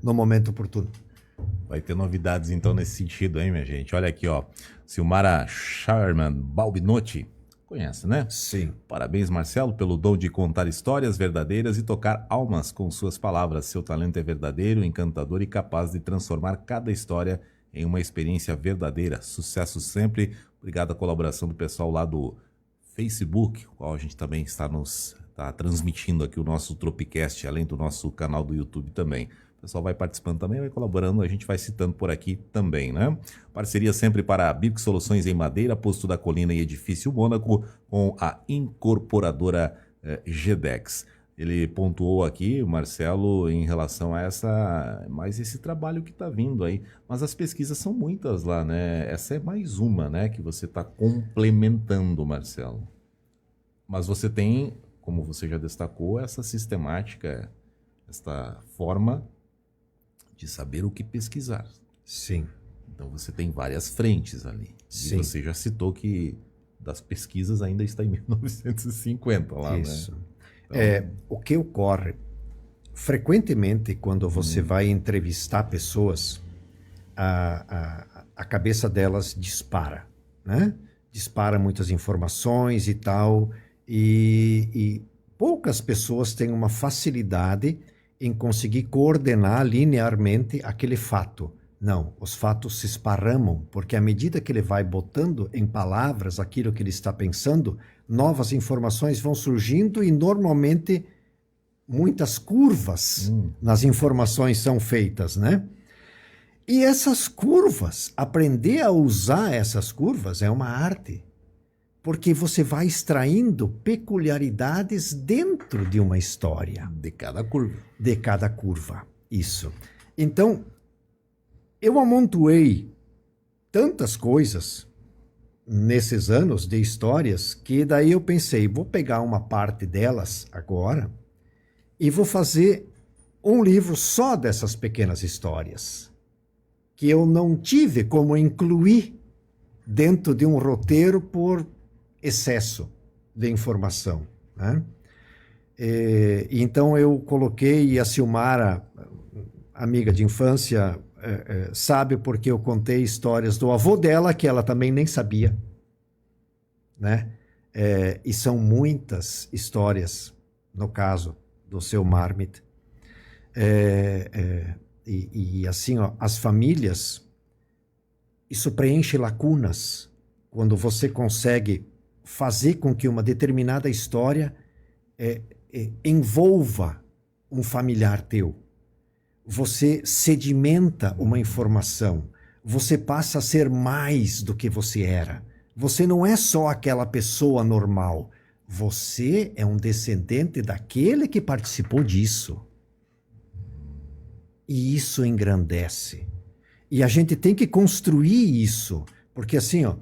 no momento oportuno. Vai ter novidades, então, nesse sentido, hein, minha gente? Olha aqui, ó. Silmara Sherman Balbinotti. Conhece, né? Sim. Parabéns, Marcelo, pelo dom de contar histórias verdadeiras e tocar almas com suas palavras. Seu talento é verdadeiro, encantador e capaz de transformar cada história em uma experiência verdadeira. Sucesso sempre. Obrigado à colaboração do pessoal lá do Facebook, o qual a gente também está transmitindo aqui o nosso Tropicast, além do nosso canal do YouTube também. O pessoal vai participando também, vai colaborando, a gente vai citando por aqui também, né? Parceria sempre para a Birk Soluções em Madeira, Posto da Colina e Edifício Mônaco, com a incorporadora GEDEX. Ele pontuou aqui, o Marcelo, em relação a esse trabalho que está vindo aí. Mas as pesquisas são muitas lá, né? Essa é mais uma, né, que você está complementando, Marcelo. Mas você tem, como você já destacou, essa sistemática, esta forma de saber o que pesquisar. Sim. Então você tem várias frentes ali. Sim. E você já citou que das pesquisas ainda está em 1950 lá, isso, né? Então... o que ocorre frequentemente quando você vai entrevistar pessoas, a cabeça delas dispara, né? Dispara muitas informações e tal, e poucas pessoas têm uma facilidade em conseguir coordenar linearmente aquele fato. Não, os fatos se esparramam, porque à medida que ele vai botando em palavras aquilo que ele está pensando, novas informações vão surgindo e normalmente muitas curvas nas informações são feitas, né? E essas curvas, aprender a usar essas curvas é uma arte, porque você vai extraindo peculiaridades dentro de uma história. De cada curva. De cada curva, isso. Então, eu amontoei tantas coisas nesses anos de histórias que daí eu pensei, vou pegar uma parte delas agora e vou fazer um livro só dessas pequenas histórias que eu não tive como incluir dentro de um roteiro por excesso de informação, né? Então eu coloquei, e a Silmara, amiga de infância, sabe porque eu contei histórias do avô dela que ela também nem sabia, né? E são muitas histórias, no caso do seu Marmit. E assim, ó, as famílias, isso preenche lacunas quando você consegue fazer com que uma determinada história envolva um familiar teu. Você sedimenta uma informação, você passa a ser mais do que você era. Você não é só aquela pessoa normal, você é um descendente daquele que participou disso. E isso engrandece. E a gente tem que construir isso, porque assim, ó,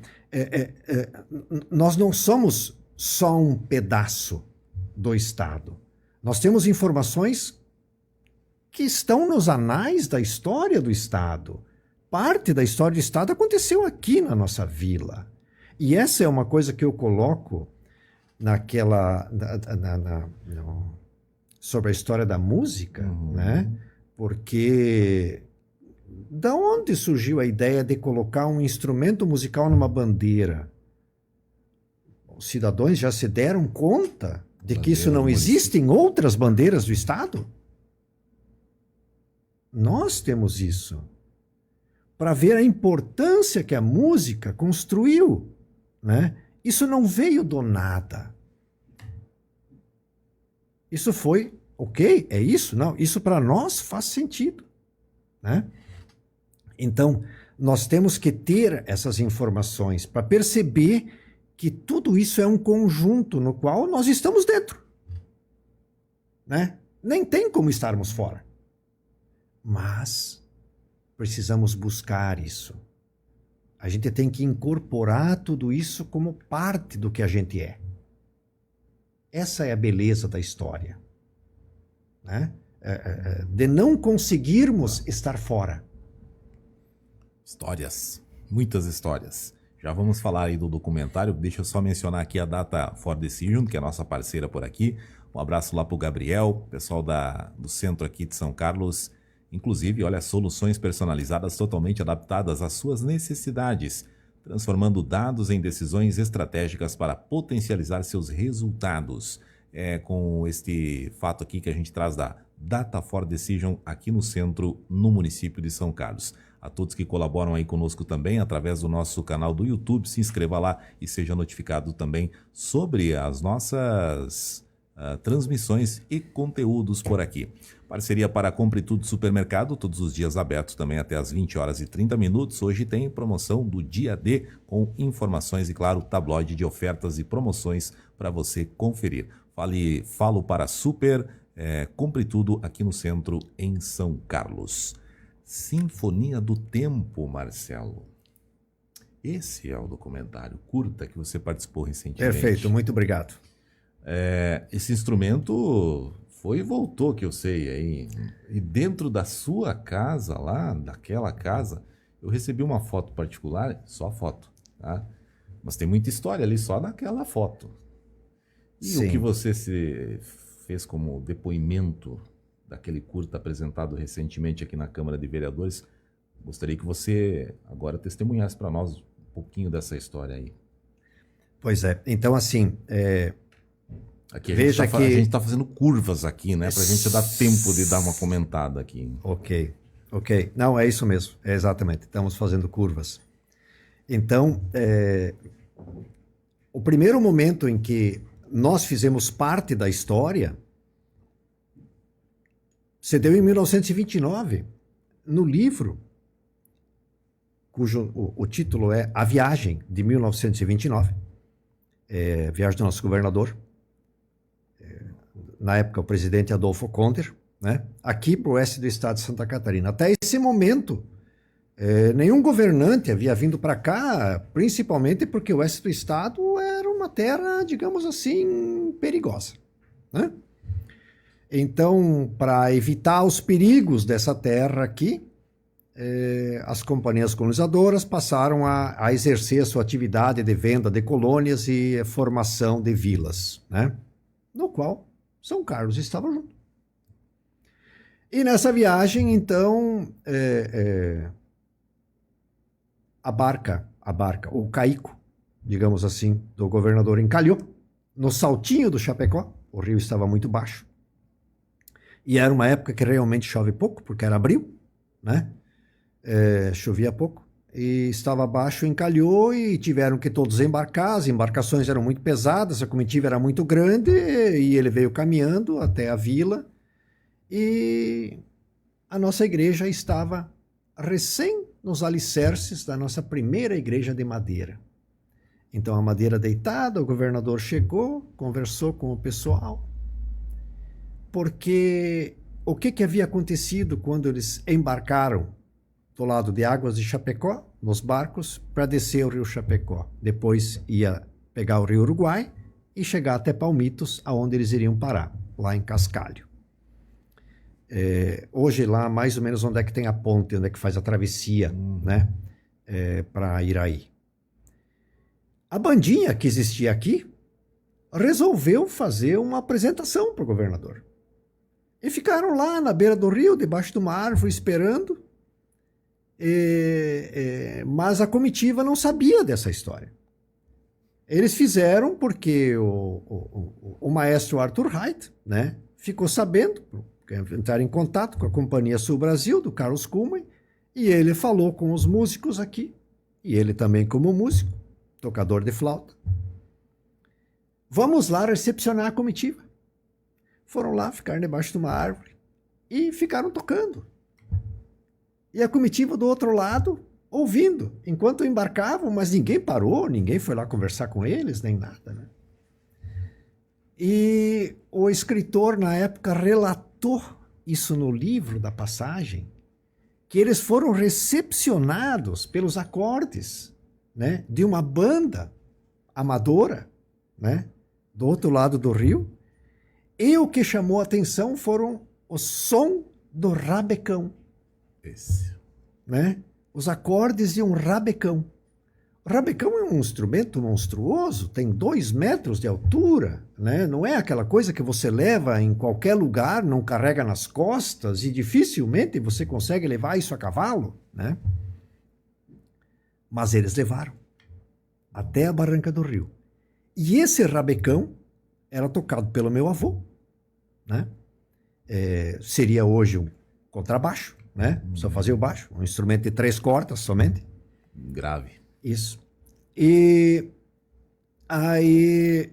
nós não somos só um pedaço do Estado. Nós temos informações que estão nos anais da história do Estado. Parte da história do Estado aconteceu aqui na nossa vila. E essa é uma coisa que eu coloco sobre a história da música, né? Porque da onde surgiu a ideia de colocar um instrumento musical numa bandeira? Os cidadãos já se deram conta de que isso não existe em outras bandeiras do Estado? Nós temos isso. Para ver a importância que a música construiu, né? Isso não veio do nada. Isso foi, ok, é isso? Não, isso para nós faz sentido, né? Então, nós temos que ter essas informações para perceber que tudo isso é um conjunto no qual nós estamos dentro, né? Nem tem como estarmos fora. Mas precisamos buscar isso. A gente tem que incorporar tudo isso como parte do que a gente é. Essa é a beleza da história, né? De não conseguirmos estar fora. Histórias, muitas histórias. Já vamos falar aí do documentário. Deixa eu só mencionar aqui a Data for Decision, que é a nossa parceira por aqui. Um abraço lá pro Gabriel, pessoal do centro aqui de São Carlos. Inclusive, olha, soluções personalizadas totalmente adaptadas às suas necessidades, transformando dados em decisões estratégicas para potencializar seus resultados. É com este fato aqui que a gente traz da Data for Decision aqui no centro, no município de São Carlos. A todos que colaboram aí conosco também através do nosso canal do YouTube, se inscreva lá e seja notificado também sobre as nossas transmissões e conteúdos por aqui. Parceria para Compre Tudo Supermercado, todos os dias abertos também até às 20 horas e 30 minutos. Hoje tem promoção do dia D com informações e, claro, tabloide de ofertas e promoções para você conferir. Falo para Super, Compre Tudo aqui no centro em São Carlos. Sinfonia do Tempo, Marcelo. Esse é o documentário curta que você participou recentemente. Perfeito, muito obrigado. Esse instrumento foi e voltou, que eu sei aí. E dentro da sua casa lá, daquela casa, eu recebi uma foto particular, só foto, tá? Mas tem muita história ali só naquela foto. E Sim. O que você se fez como depoimento daquele curta apresentado recentemente aqui na Câmara de Vereadores, gostaria que você agora testemunhasse para nós um pouquinho dessa história aí. Pois é, então assim... Aqui a gente está fazendo curvas aqui, né? Para a gente dar tempo de dar uma comentada aqui. Ok. Não, é isso mesmo. É exatamente. Estamos fazendo curvas. Então, o primeiro momento em que nós fizemos parte da história se deu em 1929, no livro, cujo o título é A Viagem, de 1929. Viagem do nosso governador. Na época, o presidente Adolfo Conter, né? Aqui para o oeste do estado de Santa Catarina. Até esse momento, nenhum governante havia vindo para cá, principalmente porque o oeste do estado era uma terra, digamos assim, perigosa, né? Então, para evitar os perigos dessa terra aqui, as companhias colonizadoras passaram a exercer a sua atividade de venda de colônias e formação de vilas, né? No qual São Carlos estava junto. E nessa viagem, então, a barca, o caico, digamos assim, do governador encalhou no saltinho do Chapecó. O rio estava muito baixo. E era uma época que realmente chove pouco, porque era abril, né? Chovia pouco. E estava abaixo, encalhou e tiveram que todos embarcar. As embarcações eram muito pesadas, a comitiva era muito grande e ele veio caminhando até a vila. E a nossa igreja estava recém nos alicerces da nossa primeira igreja de madeira. Então a madeira deitada, o governador chegou, conversou com o pessoal, porque o que havia acontecido quando eles embarcaram do lado de Águas de Chapecó, nos barcos, para descer o rio Chapecó. Depois ia pegar o rio Uruguai e chegar até Palmitos, aonde eles iriam parar, lá em Cascalho. Hoje lá, mais ou menos onde é que tem a ponte, onde é que faz a travessia, né, para Iraí. A bandinha que existia aqui resolveu fazer uma apresentação para o governador. E ficaram lá na beira do rio, debaixo de uma árvore, esperando. Mas a comitiva não sabia dessa história. Eles fizeram porque o maestro Arthur Haidt, né, ficou sabendo, entraram em contato com a Companhia Sul Brasil, do Carlos Kuhlmann, e ele falou com os músicos aqui, e ele também como músico, tocador de flauta. Vamos lá recepcionar a comitiva. Foram lá, ficaram debaixo de uma árvore e ficaram tocando. E a comitiva do outro lado, ouvindo, enquanto embarcavam, mas ninguém parou, ninguém foi lá conversar com eles, nem nada, né? E o escritor, na época, relatou isso no livro da passagem, que eles foram recepcionados pelos acordes, né, de uma banda amadora, né, do outro lado do rio, e o que chamou a atenção foram o som do rabecão. Esse. Né? Os acordes de um rabecão. O rabecão é um instrumento monstruoso, tem 2 metros de altura, né? Não é aquela coisa que você leva em qualquer lugar, não carrega nas costas e dificilmente você consegue levar isso a cavalo, né? Mas eles levaram até a Barranca do Rio. E esse rabecão era tocado pelo meu avô, né? Seria hoje um contrabaixo, né? Só fazia o baixo, um instrumento de 3 cordas somente. Grave. Isso. E aí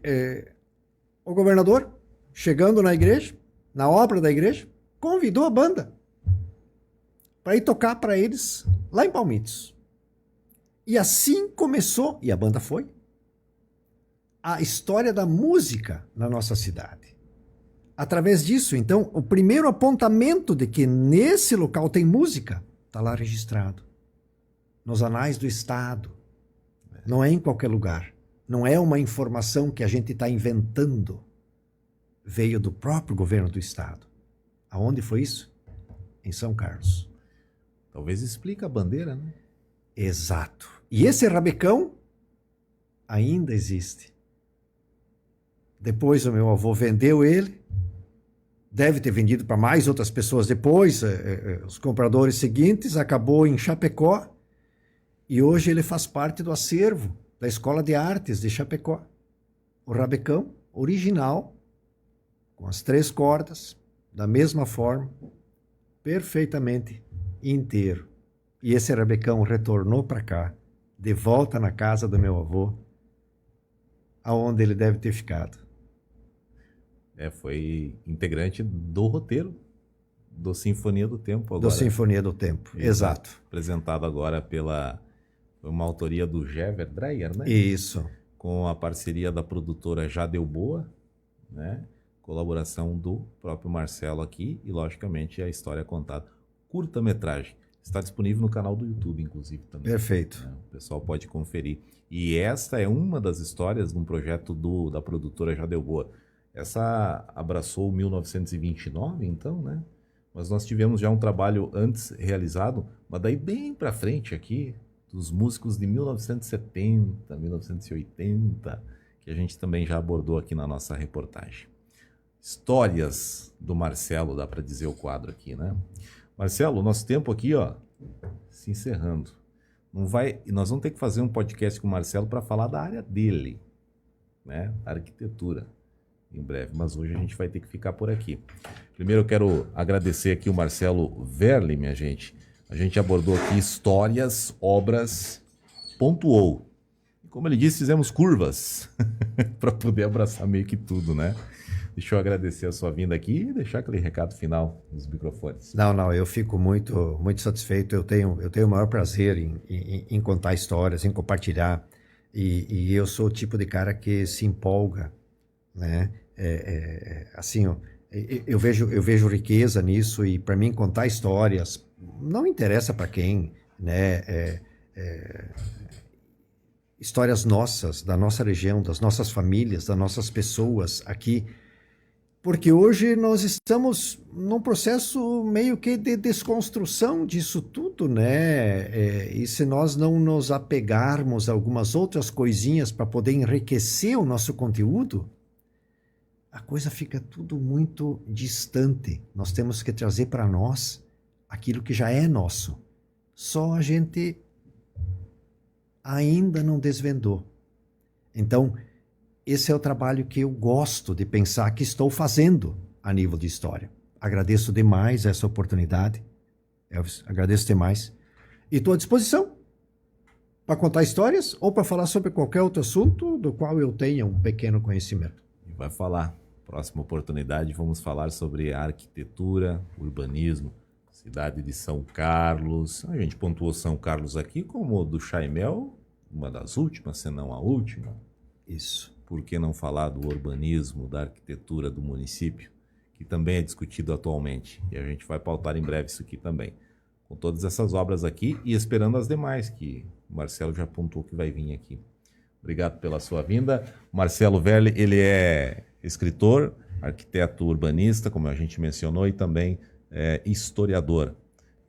o governador, chegando na igreja, na obra da igreja, convidou a banda para ir tocar para eles lá em Palmitos. E assim começou, e a banda foi, a história da música na nossa cidade. Através disso, então, o primeiro apontamento de que nesse local tem música está lá registrado. Nos anais do Estado. Não é em qualquer lugar. Não é uma informação que a gente está inventando. Veio do próprio governo do Estado. Aonde foi isso? Em São Carlos. Talvez explique a bandeira, né? Exato. E esse rabecão ainda existe. Depois o meu avô vendeu ele. Deve ter vendido para mais outras pessoas depois. Os compradores seguintes. Acabou em Chapecó. E hoje ele faz parte do acervo da Escola de Artes de Chapecó. O rabecão original, com as 3 cordas, da mesma forma, perfeitamente inteiro. E esse rabecão retornou para cá, de volta na casa do meu avô, aonde ele deve ter ficado. Foi integrante do roteiro do Sinfonia do Tempo agora. Do Sinfonia do Tempo, exato. Apresentado agora pela uma autoria do Gever Dreyer, né? Isso. Com a parceria da produtora Jadeu Boa, né? Colaboração do próprio Marcelo aqui e, logicamente, a história contada. Curta-metragem. Está disponível no canal do YouTube, inclusive, também. Perfeito. Né? O pessoal pode conferir. E esta é uma das histórias de um projeto da produtora Jadeu Boa. Essa abraçou 1929, então, né? Mas nós tivemos já um trabalho antes realizado, mas daí bem para frente aqui, dos músicos de 1970, 1980, que a gente também já abordou aqui na nossa reportagem. Histórias do Marcelo, dá para dizer o quadro aqui, né? Marcelo, nosso tempo aqui, ó, se encerrando. Nós vamos ter que fazer um podcast com o Marcelo para falar da área dele, né? Arquitetura, em breve, mas hoje a gente vai ter que ficar por aqui. Primeiro eu quero agradecer aqui o Marcelo Verli, minha gente, A gente abordou aqui histórias, obras, pontuou. E como ele disse, fizemos curvas para poder abraçar meio que tudo, né? Deixa eu agradecer a sua vinda aqui e deixar aquele recado final nos microfones. Não, eu fico muito satisfeito. Eu tenho o maior prazer em contar histórias, em compartilhar. E eu sou o tipo de cara que se empolga, né? Assim, ó, eu vejo riqueza nisso, e para mim contar histórias não interessa para quem, né? Histórias nossas, da nossa região, das nossas famílias, das nossas pessoas aqui. Porque hoje nós estamos num processo meio que de desconstrução disso tudo, né? E se nós não nos apegarmos a algumas outras coisinhas para poder enriquecer o nosso conteúdo, a coisa fica tudo muito distante. Nós temos que trazer para nós aquilo que já é nosso. Só a gente ainda não desvendou. Então, esse é o trabalho que eu gosto de pensar que estou fazendo a nível de história. Agradeço demais essa oportunidade, Elvis, agradeço demais. E estou à disposição para contar histórias ou para falar sobre qualquer outro assunto do qual eu tenha um pequeno conhecimento. E vai falar. Próxima oportunidade, vamos falar sobre arquitetura, urbanismo, cidade de São Carlos. A gente pontuou São Carlos aqui como do Chaimel, uma das últimas, se não a última. Isso. Por que não falar do urbanismo, da arquitetura do município, que também é discutido atualmente. E a gente vai pautar em breve isso aqui também. Com todas essas obras aqui e esperando as demais, que o Marcelo já apontou que vai vir aqui. Obrigado pela sua vinda. Marcelo Verli, ele é escritor, arquiteto urbanista, como a gente mencionou, e também historiador.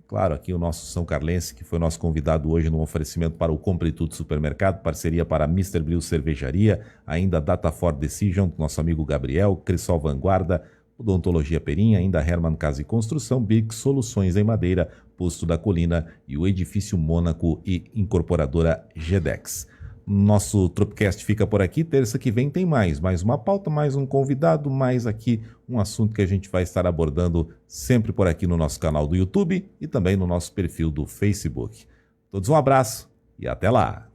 Claro, aqui o nosso São Carlense, que foi nosso convidado hoje no oferecimento para o Compre Tudo Supermercado, parceria para Mr. Bril Cervejaria, ainda Data For Decision, do nosso amigo Gabriel, Cressol Vanguarda, Odontologia Perim, ainda Herman Casa e Construção, BIC, Soluções em Madeira, Posto da Colina e o Edifício Mônaco e Incorporadora Gedex. Nosso Tropcast fica por aqui, terça que vem tem mais uma pauta, mais um convidado, mais aqui um assunto que a gente vai estar abordando sempre por aqui no nosso canal do YouTube e também no nosso perfil do Facebook. Todos um abraço e até lá!